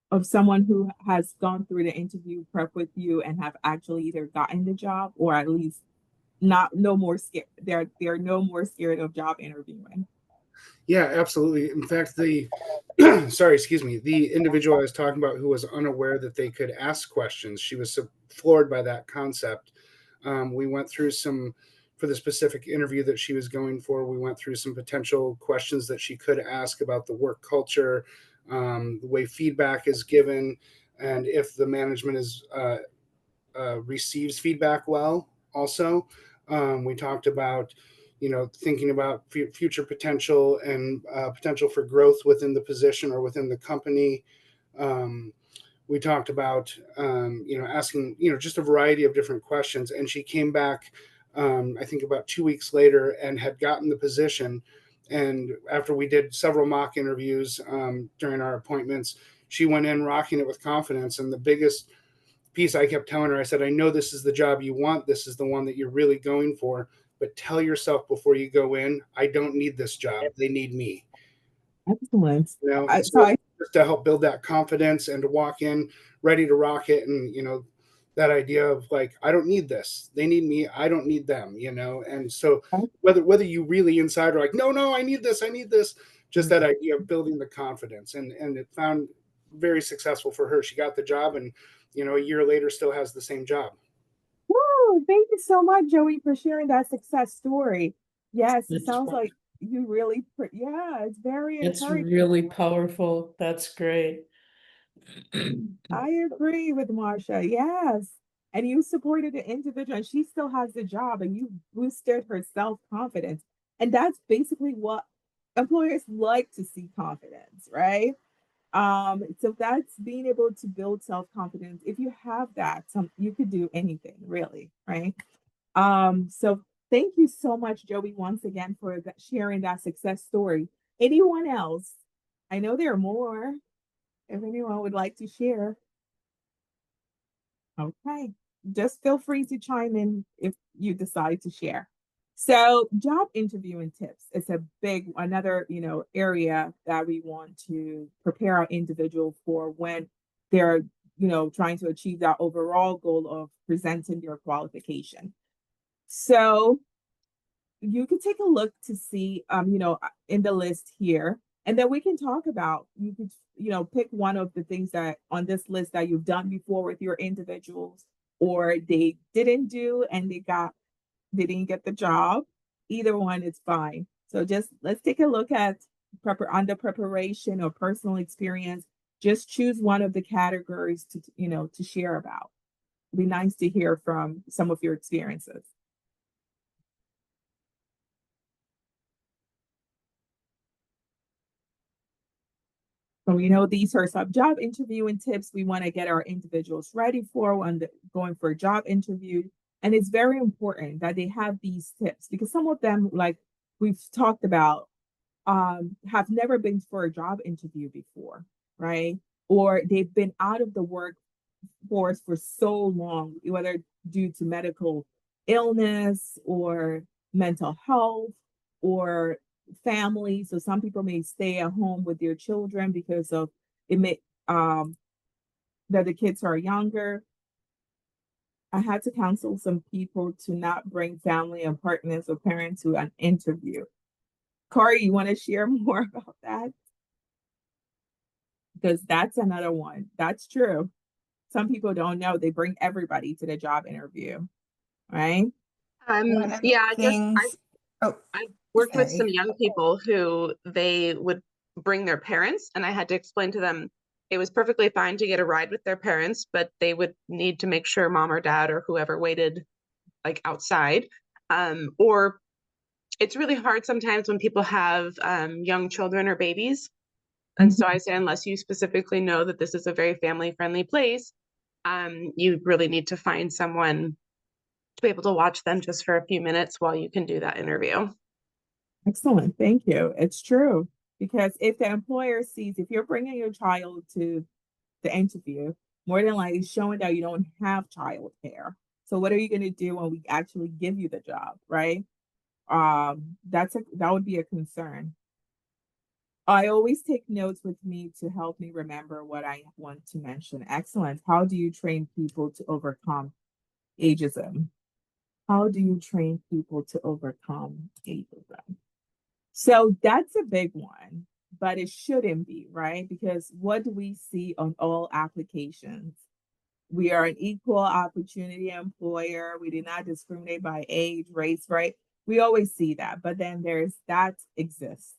Of someone who has gone through the interview prep with you and have actually either gotten the job or at least no more scared. They're no more scared of job interviewing. Yeah, absolutely. In fact, the the individual I was talking about who was unaware that they could ask questions, she was so floored by that concept. We went through for the specific interview that she was going for, we went through some potential questions that she could ask about the work culture, the way feedback is given, and if the management receives feedback well. Also, we talked about thinking about future potential and potential for growth within the position or within the company. We talked about asking just a variety of different questions, and she came back I think about 2 weeks later and had gotten the position. And after we did several mock interviews during our appointments, she went in rocking it with confidence. And the biggest piece I kept telling her, I said, I know this is the job you want. This is the one that you're really going for. But tell yourself before you go in, I don't need this job. They need me. Excellent. So just to help build that confidence and to walk in ready to rock it. And, that idea of like, I don't need this. They need me. I don't need them, And so whether you really inside are like, no, I need this. Just that idea of building the confidence. And it found very successful for her. She got the job and, a year later still has the same job. Woo! Thank you so much, Joey, for sharing that success story. Yes, it sounds like you really, it's very It's encouraging. really powerful. That's great. I agree with Marsha. Yes. And you supported the individual and she still has the job and you boosted her self-confidence. And that's basically what employers like to see, confidence, right? So that's being able to build self-confidence. If you have that, you could do anything really, right? So thank you so much, Joey, once again for sharing that success story. Anyone else? I know there are more. If anyone would like to share. Okay, just feel free to chime in if you decide to share. So job interviewing tips is another area that we want to prepare our individual for when they're trying to achieve that overall goal of presenting their qualification. So you can take a look to see in the list here, and then we can talk about, you could pick one of the things that on this list that you've done before with your individuals, or they didn't do and they didn't get the job. Either one is fine. So just let's take a look at under preparation or personal experience. Just choose one of the categories to share about. It'd be nice to hear from some of your experiences. So these are some job interviewing tips we want to get our individuals ready for when going for a job interview. And it's very important that they have these tips because some of them, like we've talked about, have never been for a job interview before, right? Or they've been out of the workforce for so long, whether due to medical illness or mental health or family. So some people may stay at home with their children because of it may that the kids are younger. I had to counsel some people to not bring family and partners or parents to an interview. Corey, you want to share more about that? Because that's another one. That's true. Some people don't know they bring everybody to the job interview, right? Yeah, I worked with some young people who they would bring their parents, and I had to explain to them it was perfectly fine to get a ride with their parents, but they would need to make sure mom or dad or whoever waited like outside Or it's really hard sometimes when people have young children or babies. And so I say, unless you specifically know that this is a very family-friendly place, you really need to find someone to be able to watch them just for a few minutes while you can do that interview. Excellent. Thank you. It's true. Because if the employer sees, if you're bringing your child to the interview, more than likely showing that you don't have childcare. So what are you going to do when we actually give you the job, right? That would be a concern. I always take notes with me to help me remember what I want to mention. Excellent. How do you train people to overcome ageism? How do you train people to overcome ageism? So that's a big one, but it shouldn't be, right? Because what do we see on all applications? We are an equal opportunity employer. We do not discriminate by age, race, right? We always see that, but then there's that exists.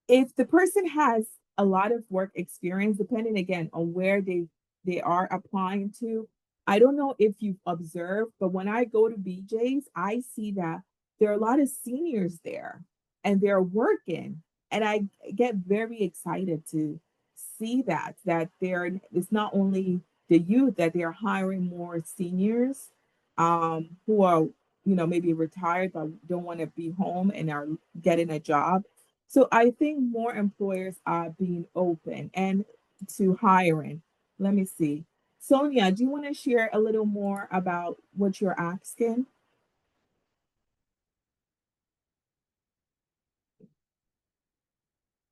If the person has a lot of work experience, depending again on where they are applying to, I don't know if you've observed, but when I go to BJ's, I see that there are a lot of seniors there and they're working. And I get very excited to see that it's not only the youth, that they're hiring more seniors who are, maybe retired but don't want to be home and are getting a job. So I think more employers are being open and to hiring. Let me see. Sonia, do you want to share a little more about what you're asking?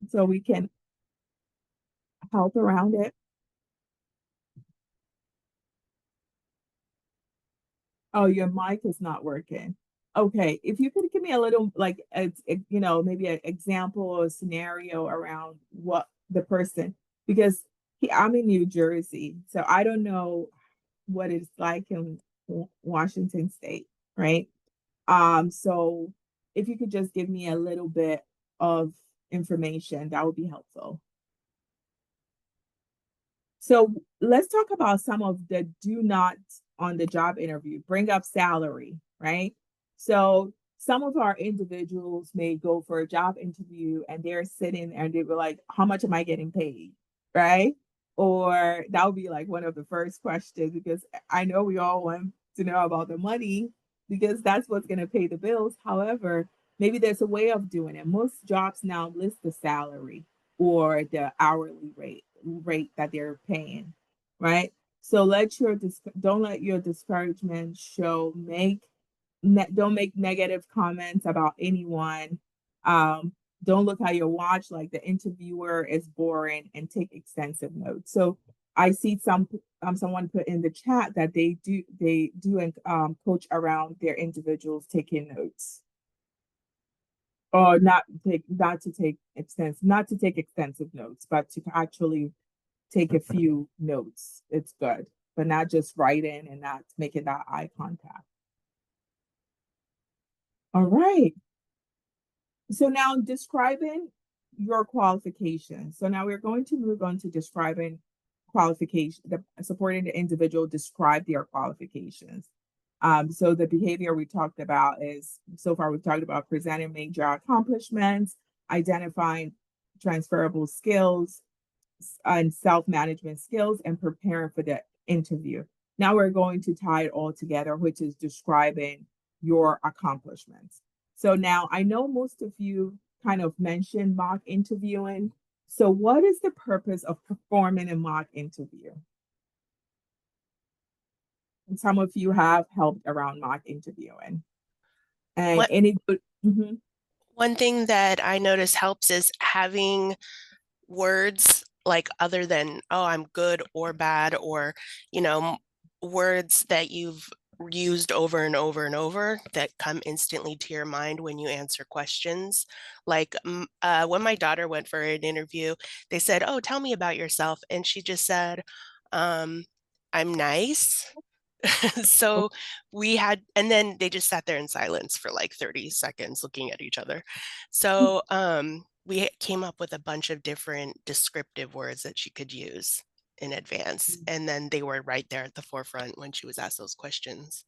So we can help around it. Oh, your mic is not working. Okay, if you could give me a little, like, maybe an example or a scenario around what the person, because I'm in New Jersey, so I don't know what it's like in Washington State, right? So if you could just give me a little bit of information, that would be helpful. So let's talk about some of the do not on the job interview. Bring up salary, right? So some of our individuals may go for a job interview and they're sitting and they were like, how much am I getting paid? Right? Or that would be like one of the first questions, because I know we all want to know about the money because that's what's going to pay the bills. However, maybe there's a way of doing it. Most jobs now list the salary or the hourly rate that they're paying, right? So don't let your discouragement show. Don't make negative comments about anyone. Don't look at your watch like the interviewer is boring, and take extensive notes. So I see someone put in the chat that they do coach around their individuals taking notes, or not to take extensive notes, but to actually take a few notes. It's good, but not just writing and not making that eye contact. All right. So now describing your qualifications. So now we're going to move on to describing qualification, supporting the individual describe their qualifications. So the behavior we talked about is, so far we've talked about presenting major accomplishments, identifying transferable skills and self-management skills, and preparing for the interview. Now we're going to tie it all together, which is describing your accomplishments. So now I know most of you kind of mentioned mock interviewing. So what is the purpose of performing a mock interview? And some of you have helped around mock interviewing. And one thing that I notice helps is having words like other than, oh, I'm good or bad, or, words that you've used over and over and over that come instantly to your mind when you answer questions. Like when my daughter went for an interview, they said, oh, tell me about yourself. And she just said, I'm nice. So and then they just sat there in silence for like 30 seconds looking at each other. So we came up with a bunch of different descriptive words that she could use. in advance. And then they were right there at the forefront when she was asked those questions.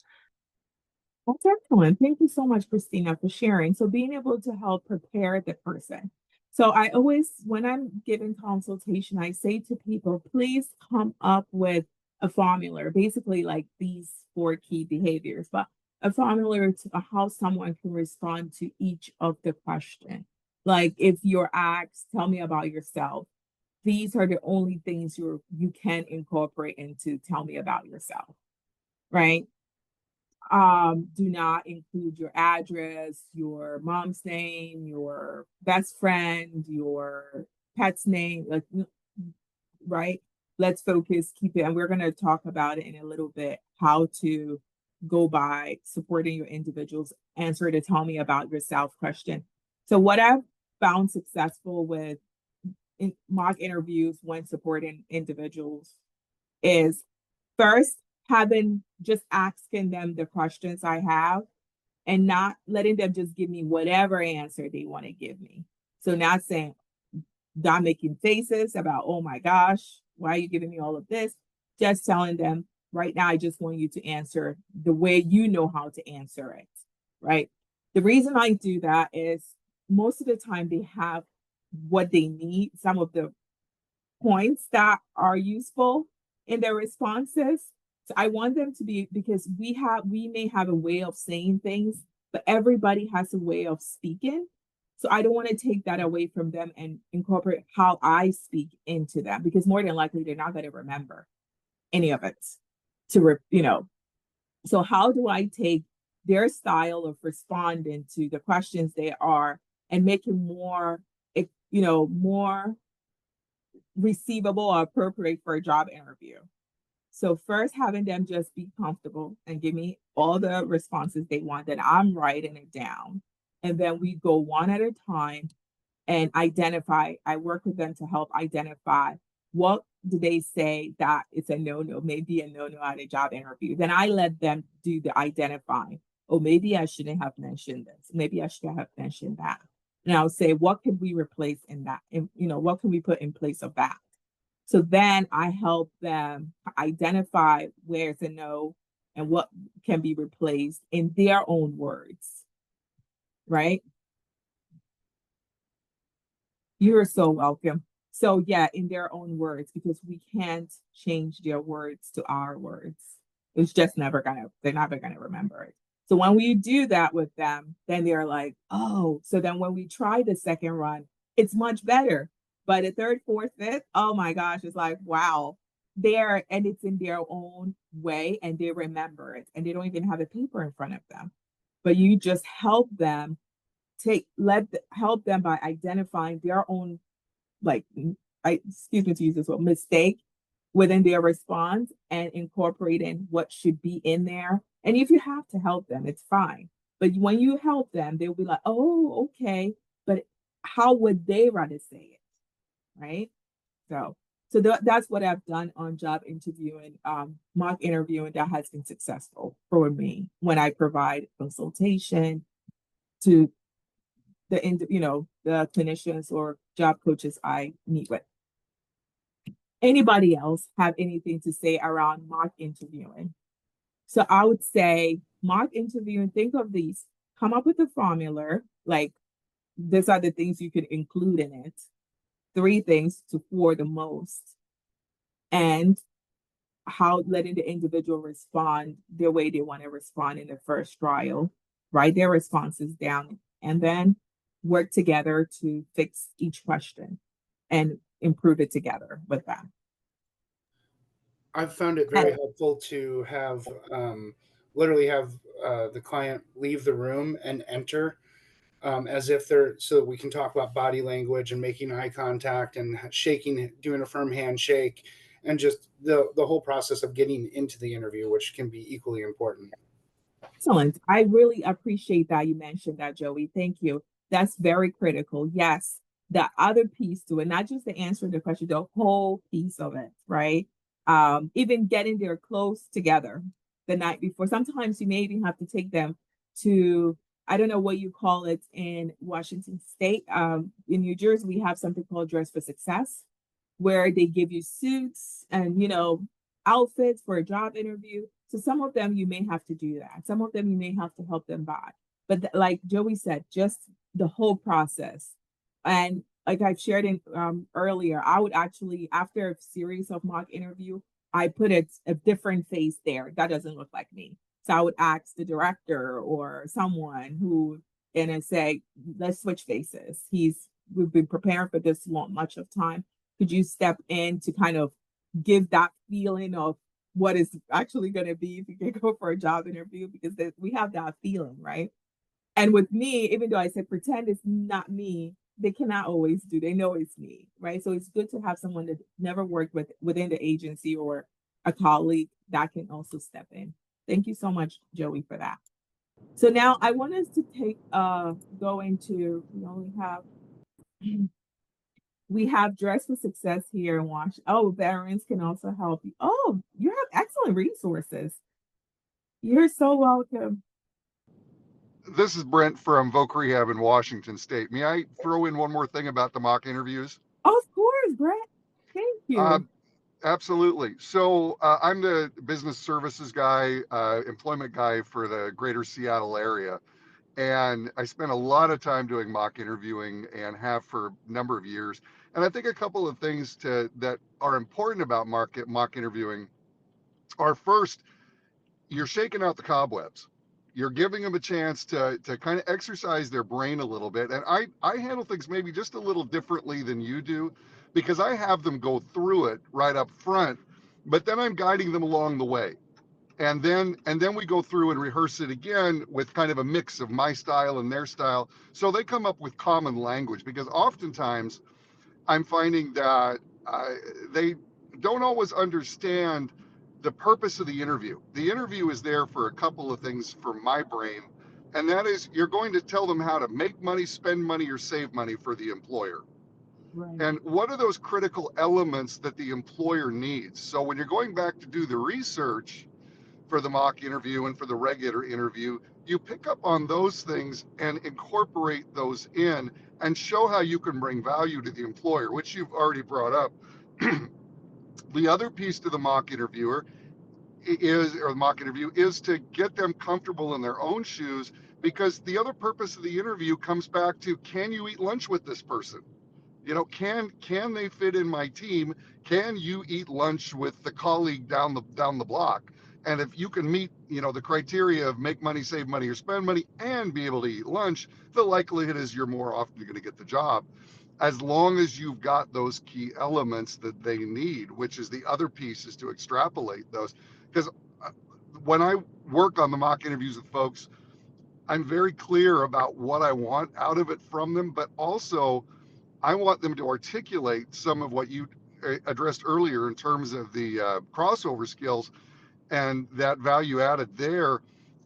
That's excellent. Thank you so much, Christina, for sharing. So being able to help prepare the person. So I always, when I'm giving consultation, I say to people, please come up with a formula, basically like these 4 key behaviors, but a formula to how someone can respond to each of the question. Like if you're asked, tell me about yourself. These are the only things you can incorporate into tell me about yourself, right? Do not include your address, your mom's name, your best friend, your pet's name, like, right? Let's focus, keep it, and we're going to talk about it in a little bit, how to go by supporting your individuals, answer to tell me about yourself question. So what I've found successful with mock interviews when supporting individuals is first just asking them the questions I have and not letting them just give me whatever answer they want to give me. So not saying, not making faces about, oh my gosh, why are you giving me all of this? Just telling them right now, I just want you to answer the way you know how to answer it, right? The reason I do that is most of the time they have what they need, some of the points that are useful in their responses. So I want them to be, because we may have a way of saying things, but everybody has a way of speaking. So I don't want to take that away from them and incorporate how I speak into them, because more than likely they're not going to remember any of it. So how do I take their style of responding to the questions they are and make it more, more receivable or appropriate for a job interview? So first having them just be comfortable and give me all the responses they want, then I'm writing it down. And then we go one at a time and identify, I work with them to help identify what do they say that it's a no-no, maybe a no-no at a job interview. Then I let them do the identifying. Oh, maybe I shouldn't have mentioned this. Maybe I should have mentioned that. And I'll say, what can we replace in that? And, what can we put in place of that? So then I help them identify where it's a no and what can be replaced in their own words, right? You're so welcome. So yeah, in their own words, because we can't change their words to our words. It's just they're never gonna remember it. So when we do that with them, then they're like, oh, so then when we try the second run, it's much better. But the third, fourth, fifth, oh my gosh, it's like, wow, and it's in their own way and they remember it and they don't even have a paper in front of them. But you just help them help them by identifying their own, excuse me to use this word, mistake within their response and incorporating what should be in there. And if you have to help them, it's fine. But when you help them, they'll be like, oh, okay. But how would they rather say it? Right? So that's what I've done on job interviewing, mock interviewing that has been successful for me when I provide consultation to the clinicians or job coaches I meet with. Anybody else have anything to say around mock interviewing? So I would say mock interviewing, think of these, come up with a formula, like these are the things you could include in it. 3 things to 4 the most. And how letting the individual respond the way they want to respond in the first trial, write their responses down, and then work together to fix each question and improve it together with them. I've found it very helpful to have literally have the client leave the room and enter as if they're, so we can talk about body language and making eye contact and shaking, doing a firm handshake, and just the whole process of getting into the interview, which can be equally important. Excellent. I really appreciate that you mentioned that, Joey. Thank you. That's very critical. Yes, the other piece to it, not just the answer to the question, the whole piece of it, right? Even getting their clothes together the night before. Sometimes you may even have to take them to, I don't know what you call it in Washington State. In New Jersey, we have something called Dress for Success. where they give you suits and, you know, outfits for a job interview. So some of them you may have to do that. Some of them you may have to help them buy. But like Joey said, just the whole process. And like I've shared in earlier, I would actually, after a series of mock interview, I put a different face there. That doesn't look like me. So I would ask the director or someone who, and I say, let's switch faces. We've been preparing for this much of time. Could you step in to kind of give that feeling of what is actually going to be if you can go for a job interview? Because we have that feeling, right? And with me, even though I said pretend it's not me, they cannot always do. They know it's me, right? So it's good to have someone that never worked within the agency or a colleague that can also step in. Thank you so much, Joey, for that. So now I want us to go into, we have Dress for Success here in Washington. Oh, veterans can also help you. Oh, you have excellent resources. You're so welcome. This is Brent from Voc Rehab in Washington State. May I throw in one more thing about the mock interviews? Of course, Brent. Thank you. Absolutely. So I'm the business services guy, employment guy for the greater Seattle area. And I spent a lot of time doing mock interviewing and have for a number of years. And I think a couple of things that are important about mock interviewing are, first, you're shaking out the cobwebs. You're giving them a chance to kind of exercise their brain a little bit. And I handle things maybe just a little differently than you do, because I have them go through it right up front, but then I'm guiding them along the way. And then we go through and rehearse it again with kind of a mix of my style and their style, so they come up with common language. Because oftentimes I'm finding that they don't always understand the purpose of the interview. The interview is there for a couple of things for my brain, and that is, you're going to tell them how to make money, spend money, or save money for the employer. Right. And what are those critical elements that the employer needs? So when you're going back to do the research for the mock interview and for the regular interview, you pick up on those things and incorporate those in and show how you can bring value to the employer, which you've already brought up. The other piece to the mock interview is to get them comfortable in their own shoes, because the other purpose of the interview comes back to, can you eat lunch with this person? You know, can they fit in my team? Can you eat lunch with the colleague down the block? And if you can meet, the criteria of make money, save money, or spend money, and be able to eat lunch, the likelihood is you're more often going to get the job, as long as you've got those key elements that they need, which is the other piece, is to extrapolate those. Because when I work on the mock interviews with folks, I'm very clear about what I want out of it from them, but also I want them to articulate some of what you addressed earlier in terms of the crossover skills and that value added there,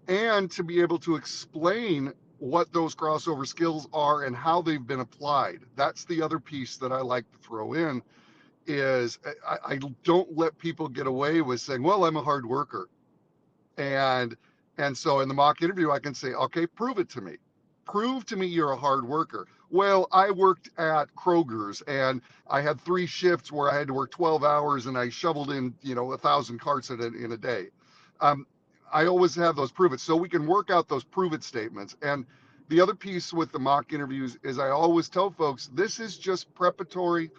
and to be able to explain what those crossover skills are and how they've been applied. That's the other piece that I like to throw in, is I don't let people get away with saying, well, I'm a hard worker. And so in the mock interview, I can say, okay, prove it to me. Prove to me you're a hard worker. Well, I worked at Kroger's and I had 3 shifts where I had to work 12 hours and I shoveled in, 1,000 carts in a day. I always have those prove it, so we can work out those prove it statements. And the other piece with the mock interviews is I always tell folks, this is just preparatory.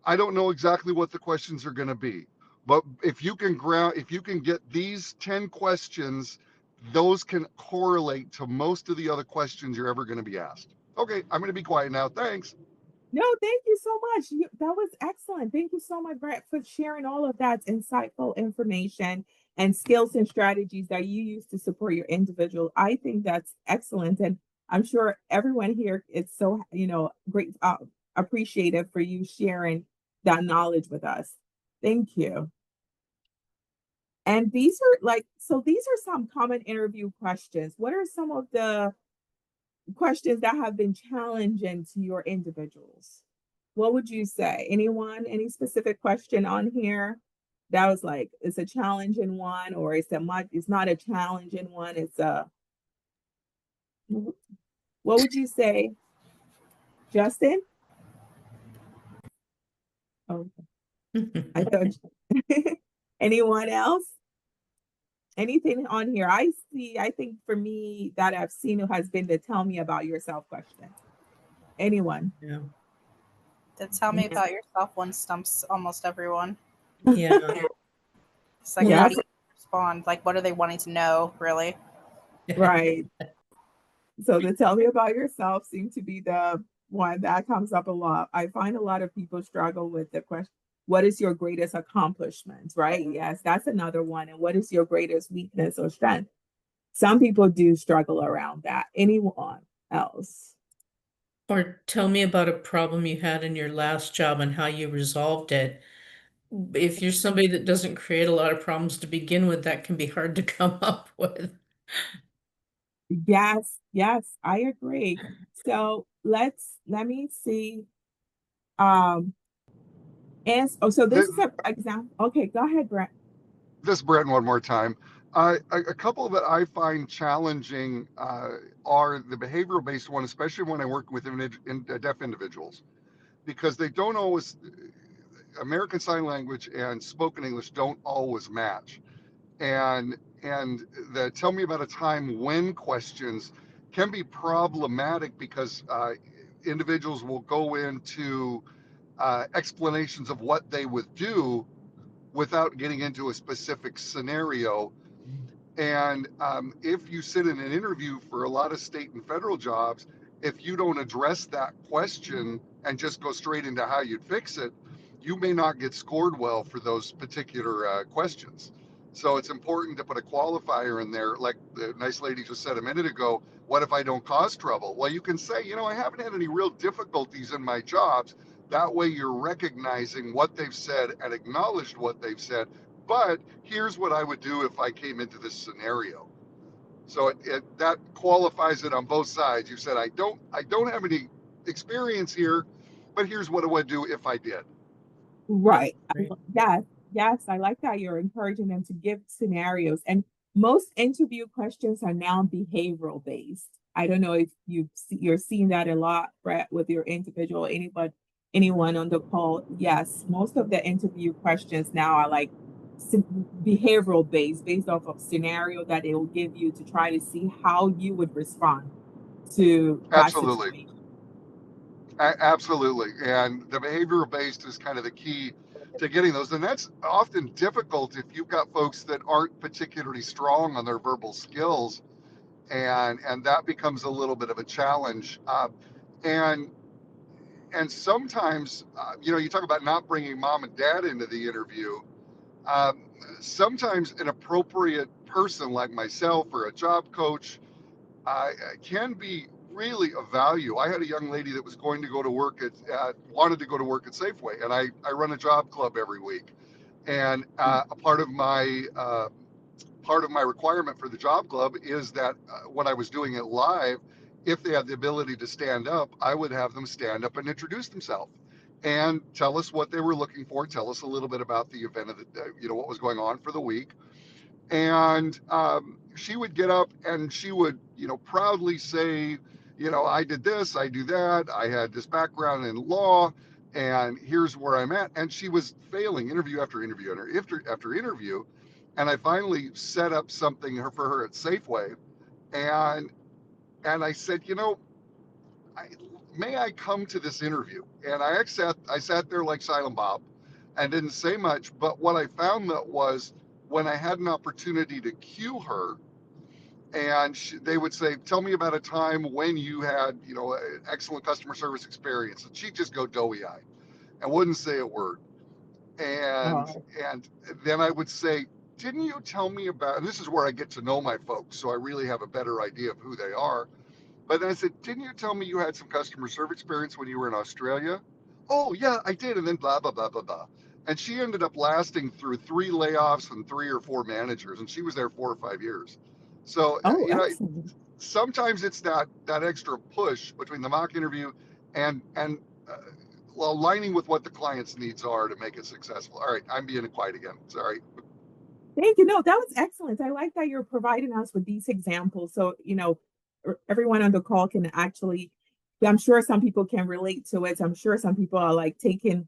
I don't know exactly what the questions are going to be, but if you can get these 10 questions, those can correlate to most of the other questions you're ever going to be asked. Okay, I'm going to be quiet now. Thanks. No, thank you so much. That was excellent. Thank you so much, Brett, for sharing all of that insightful information and skills and strategies that you use to support your individual. I think that's excellent. And I'm sure everyone here is so, great, appreciative for you sharing that knowledge with us. Thank you. And these are some common interview questions. What are some of the questions that have been challenging to your individuals? What would you say? Anyone, any specific question on here that was like, it's a challenging one, or it's not a challenging one, what would you say? Justin? Oh, I thought. Anyone else? Anything on here? I think for me that I've seen has been the tell me about yourself question. Anyone? Yeah. The tell me Yeah. about yourself one stumps almost everyone. Yeah. It's like, Yeah. how do you respond? Like, what are they wanting to know, really? Right. So the tell me about yourself seems to be the one that comes up a lot. I find a lot of people struggle with the question, what is your greatest accomplishment? Right? Yes, that's another one. And what is your greatest weakness or strength? Some people do struggle around that. Anyone else? Or tell me about a problem you had in your last job and how you resolved it. If you're somebody that doesn't create a lot of problems to begin with, that can be hard to come up with. Yes, yes, I agree. So let me see. And so this is an example. Okay, go ahead, Brett. This Brent one more time. A couple that I find challenging are the behavioral based one, especially when I work with deaf individuals, because they don't always, American Sign Language and spoken English don't always match. And the tell me about a time when questions can be problematic because individuals will go into explanations of what they would do without getting into a specific scenario. And if you sit in an interview for a lot of state and federal jobs, if you don't address that question and just go straight into how you'd fix it, you may not get scored well for those particular questions. So it's important to put a qualifier in there, like the nice lady just said a minute ago. What if I don't cause trouble? Well, you can say, I haven't had any real difficulties in my jobs. That way you're recognizing what they've said and acknowledged what they've said. But here's what I would do if I came into this scenario. So that qualifies it on both sides. You said I don't have any experience here, but here's what I would do if I did. Right. Right. Yes, yes, I like that you're encouraging them to give scenarios. And most interview questions are now behavioral based. I don't know if you're seeing that a lot, Brett, with your individual, anyone on the call. Yes, most of the interview questions now are like behavioral based off of scenario that they will give you to try to see how you would respond to that Absolutely. situation. Absolutely. And the behavioral based is kind of the key to getting those. And that's often difficult if you've got folks that aren't particularly strong on their verbal skills. And that becomes a little bit of a challenge. And sometimes, you talk about not bringing mom and dad into the interview. Um, Sometimes an appropriate person like myself or a job coach can be really of value. I had a young lady that was going to go to work wanted to go to work at Safeway, and I run a job club every week. And a part of my requirement for the job club is that when I was doing it live, if they had the ability to stand up, I would have them stand up and introduce themselves and tell us what they were looking for, tell us a little bit about the event of the, what was going on for the week. And she would get up and she would, proudly say, I did this, I do that, I had this background in law, and here's where I'm at. And she was failing interview after interview after interview. And I finally set up something for her at Safeway. And I said, may I come to this interview? And I sat there like Silent Bob and didn't say much. But what I found that was when I had an opportunity to cue her, and they would say, tell me about a time when you had, an excellent customer service experience. And she'd just go doughy-eyed and wouldn't say a word. And Oh. and then I would say, didn't you tell me about, and this is where I get to know my folks, so I really have a better idea of who they are. But then I said, didn't you tell me you had some customer service experience when you were in Australia? Oh, yeah, I did. And then blah, blah, blah, blah, blah. And she ended up lasting through 3 layoffs and 3 or 4 managers. And she was there 4 or 5 years. So, Oh, excellent. sometimes it's that extra push between the mock interview and aligning with what the client's needs are to make it successful. All right, I'm being quiet again. Sorry. Thank you. No, that was excellent. I like that you're providing us with these examples. So, everyone on the call can actually, I'm sure some people can relate to it. I'm sure some people are like taking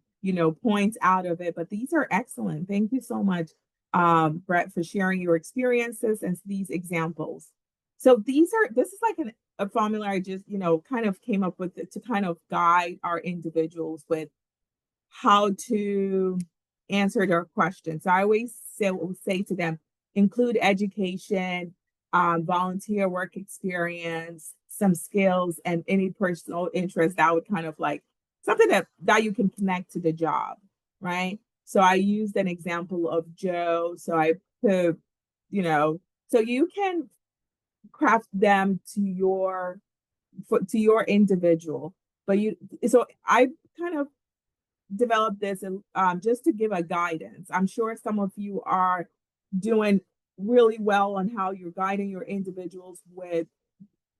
points out of it. But these are excellent. Thank you so much, Brett, for sharing your experiences and these examples. So this is like a formula I just, kind of came up with to kind of guide our individuals with how to answer their questions. So I always say to them, include education, volunteer work experience, some skills, and any personal interest that would kind of like something that you can connect to the job, right? So I used an example of Joe. So I put, so you can craft them to your individual, but so I kind of developed this just to give a guidance. I'm sure some of you are doing really well on how you're guiding your individuals with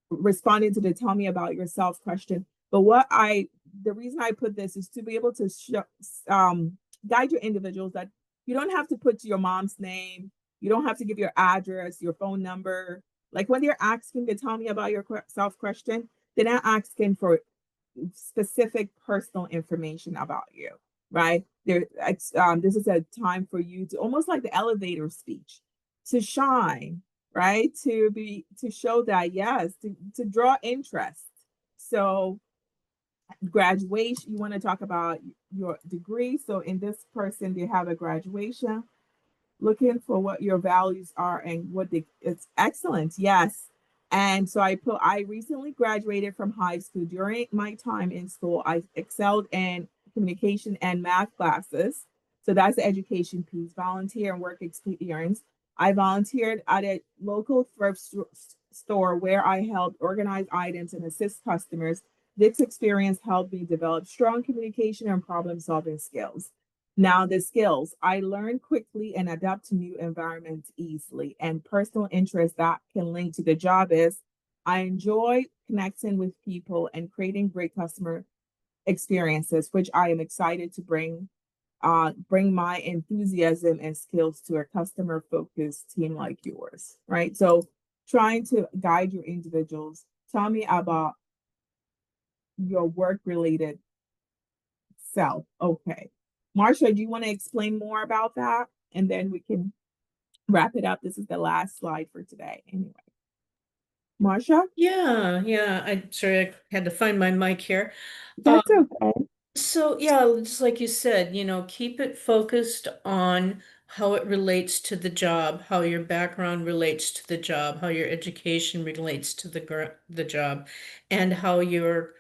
responding to the tell me about yourself question. But the reason I put this is to be able to guide your individuals that you don't have to put your mom's name, you don't have to give your address, your phone number. Like when they're asking to tell me about yourself question, they're not asking for specific personal information about you, right? This is a time for you to almost like the elevator speech, to shine, right? To show that, yes, to draw interest. So graduation, you want to talk about your degree. So in this person, they have a graduation, looking for what your values are and it's excellent. Yes. And so I recently graduated from high school. During my time in school, I excelled in communication and math classes. So that's the education piece. Volunteer and work experience. I volunteered at a local thrift store where I helped organize items and assist customers. This experience helped me develop strong communication and problem solving skills. Now, the skills I learn quickly and adapt to new environments easily, and personal interest that can link to the job is I enjoy connecting with people and creating great customer experiences, which I am excited to bring my enthusiasm and skills to a customer focused team like yours, right? So trying to guide your individuals. Tell me about your work related self. Okay. Marsha, do you want to explain more about that? And then we can wrap it up. This is the last slide for today. Anyway. Marsha? Yeah. I sorry, I had to find my mic here. That's okay. So yeah, just like you said, keep it focused on how it relates to the job, how your background relates to the job, how your education relates to the job, and how your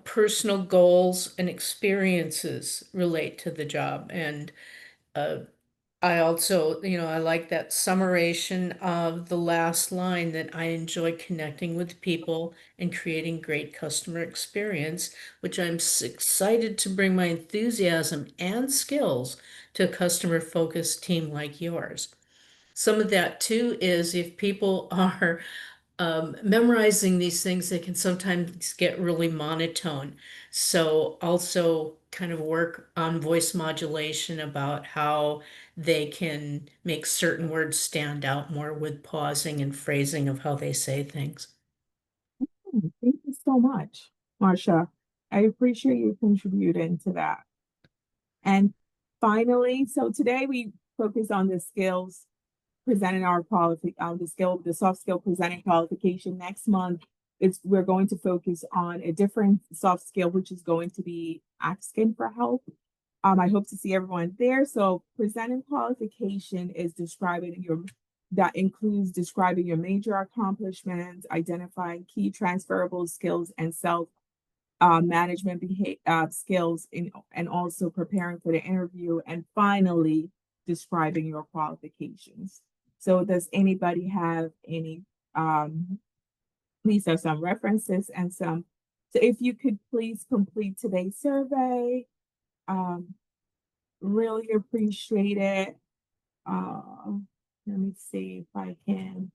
personal goals and experiences relate to the job. And I also, I like that summation of the last line that I enjoy connecting with people and creating great customer experience, which I'm excited to bring my enthusiasm and skills to a customer-focused team like yours. Some of that too is if people are memorizing these things, they can sometimes get really monotone. So also kind of work on voice modulation about how they can make certain words stand out more with pausing and phrasing of how they say things. Thank you so much, Marsha. I appreciate you contributing to that. And finally, so today we focus on the skills presenting the soft skill presenting qualification. Next month, we're going to focus on a different soft skill, which is going to be asking for help. I hope to see everyone there. So presenting qualification is that includes describing your major accomplishments, identifying key transferable skills and self management skills, and also preparing for the interview, and finally describing your qualifications. So does anybody have any, these are some references and some, so if you could please complete today's survey, really appreciate it. Let me see if I can,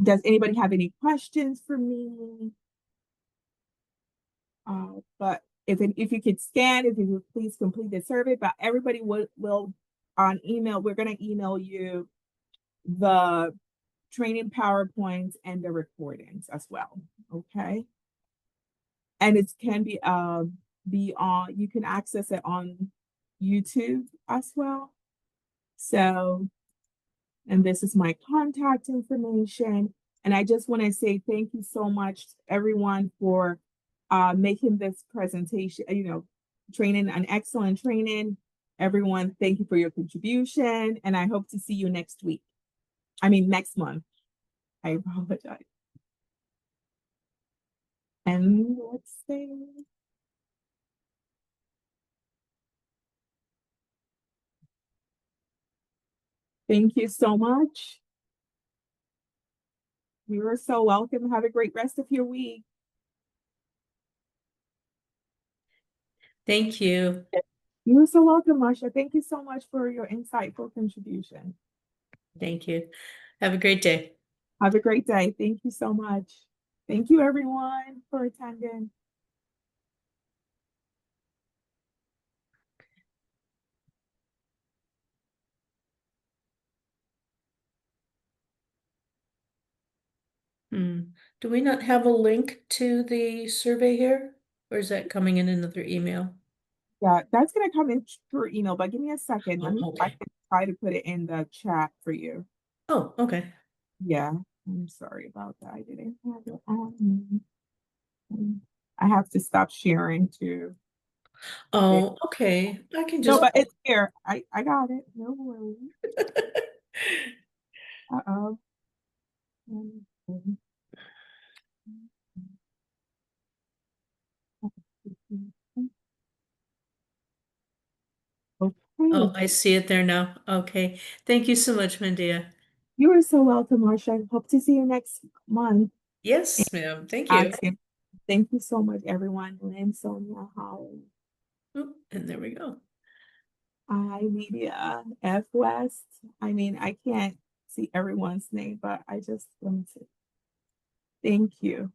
does anybody have any questions for me? But if you could scan, if you would please complete the survey, but everybody will on email, we're going to email you the training PowerPoints and the recordings as well. Okay. And it can be be on, you can access it on YouTube as well. So, and this is my contact information. And I just want to say thank you so much, everyone, for making this presentation, training, an excellent training. Everyone, thank you for your contribution. And I hope to see you next week. Next month. I apologize. And let's see. Thank you so much. You are so welcome. Have a great rest of your week. Thank you. You're so welcome, Marsha. Thank you so much for your insightful contribution. Thank you. Have a great day. Have a great day. Thank you so much. Thank you, everyone, for attending. Do we not have a link to the survey here? Or is that coming in another email? Yeah, that's going to come in through email, but give me a second. Oh, I okay. can try to put it in the chat for you. Oh, okay. Yeah, I'm sorry about that. I didn't have it on. I have to stop sharing too. Oh, okay. I can No, just. but it's here. I got it. No worries. Uh-oh. Okay. Oh, I see it there now. Okay. Thank you so much, Mandia. You are so welcome, Marsha. Hope to see you next month. Yes, ma'am. Thank you. Thank you so much, everyone. Lynn, Sonia, Holly. Oop, and there we go. Media, F West. I can't see everyone's name, but I just want to thank you.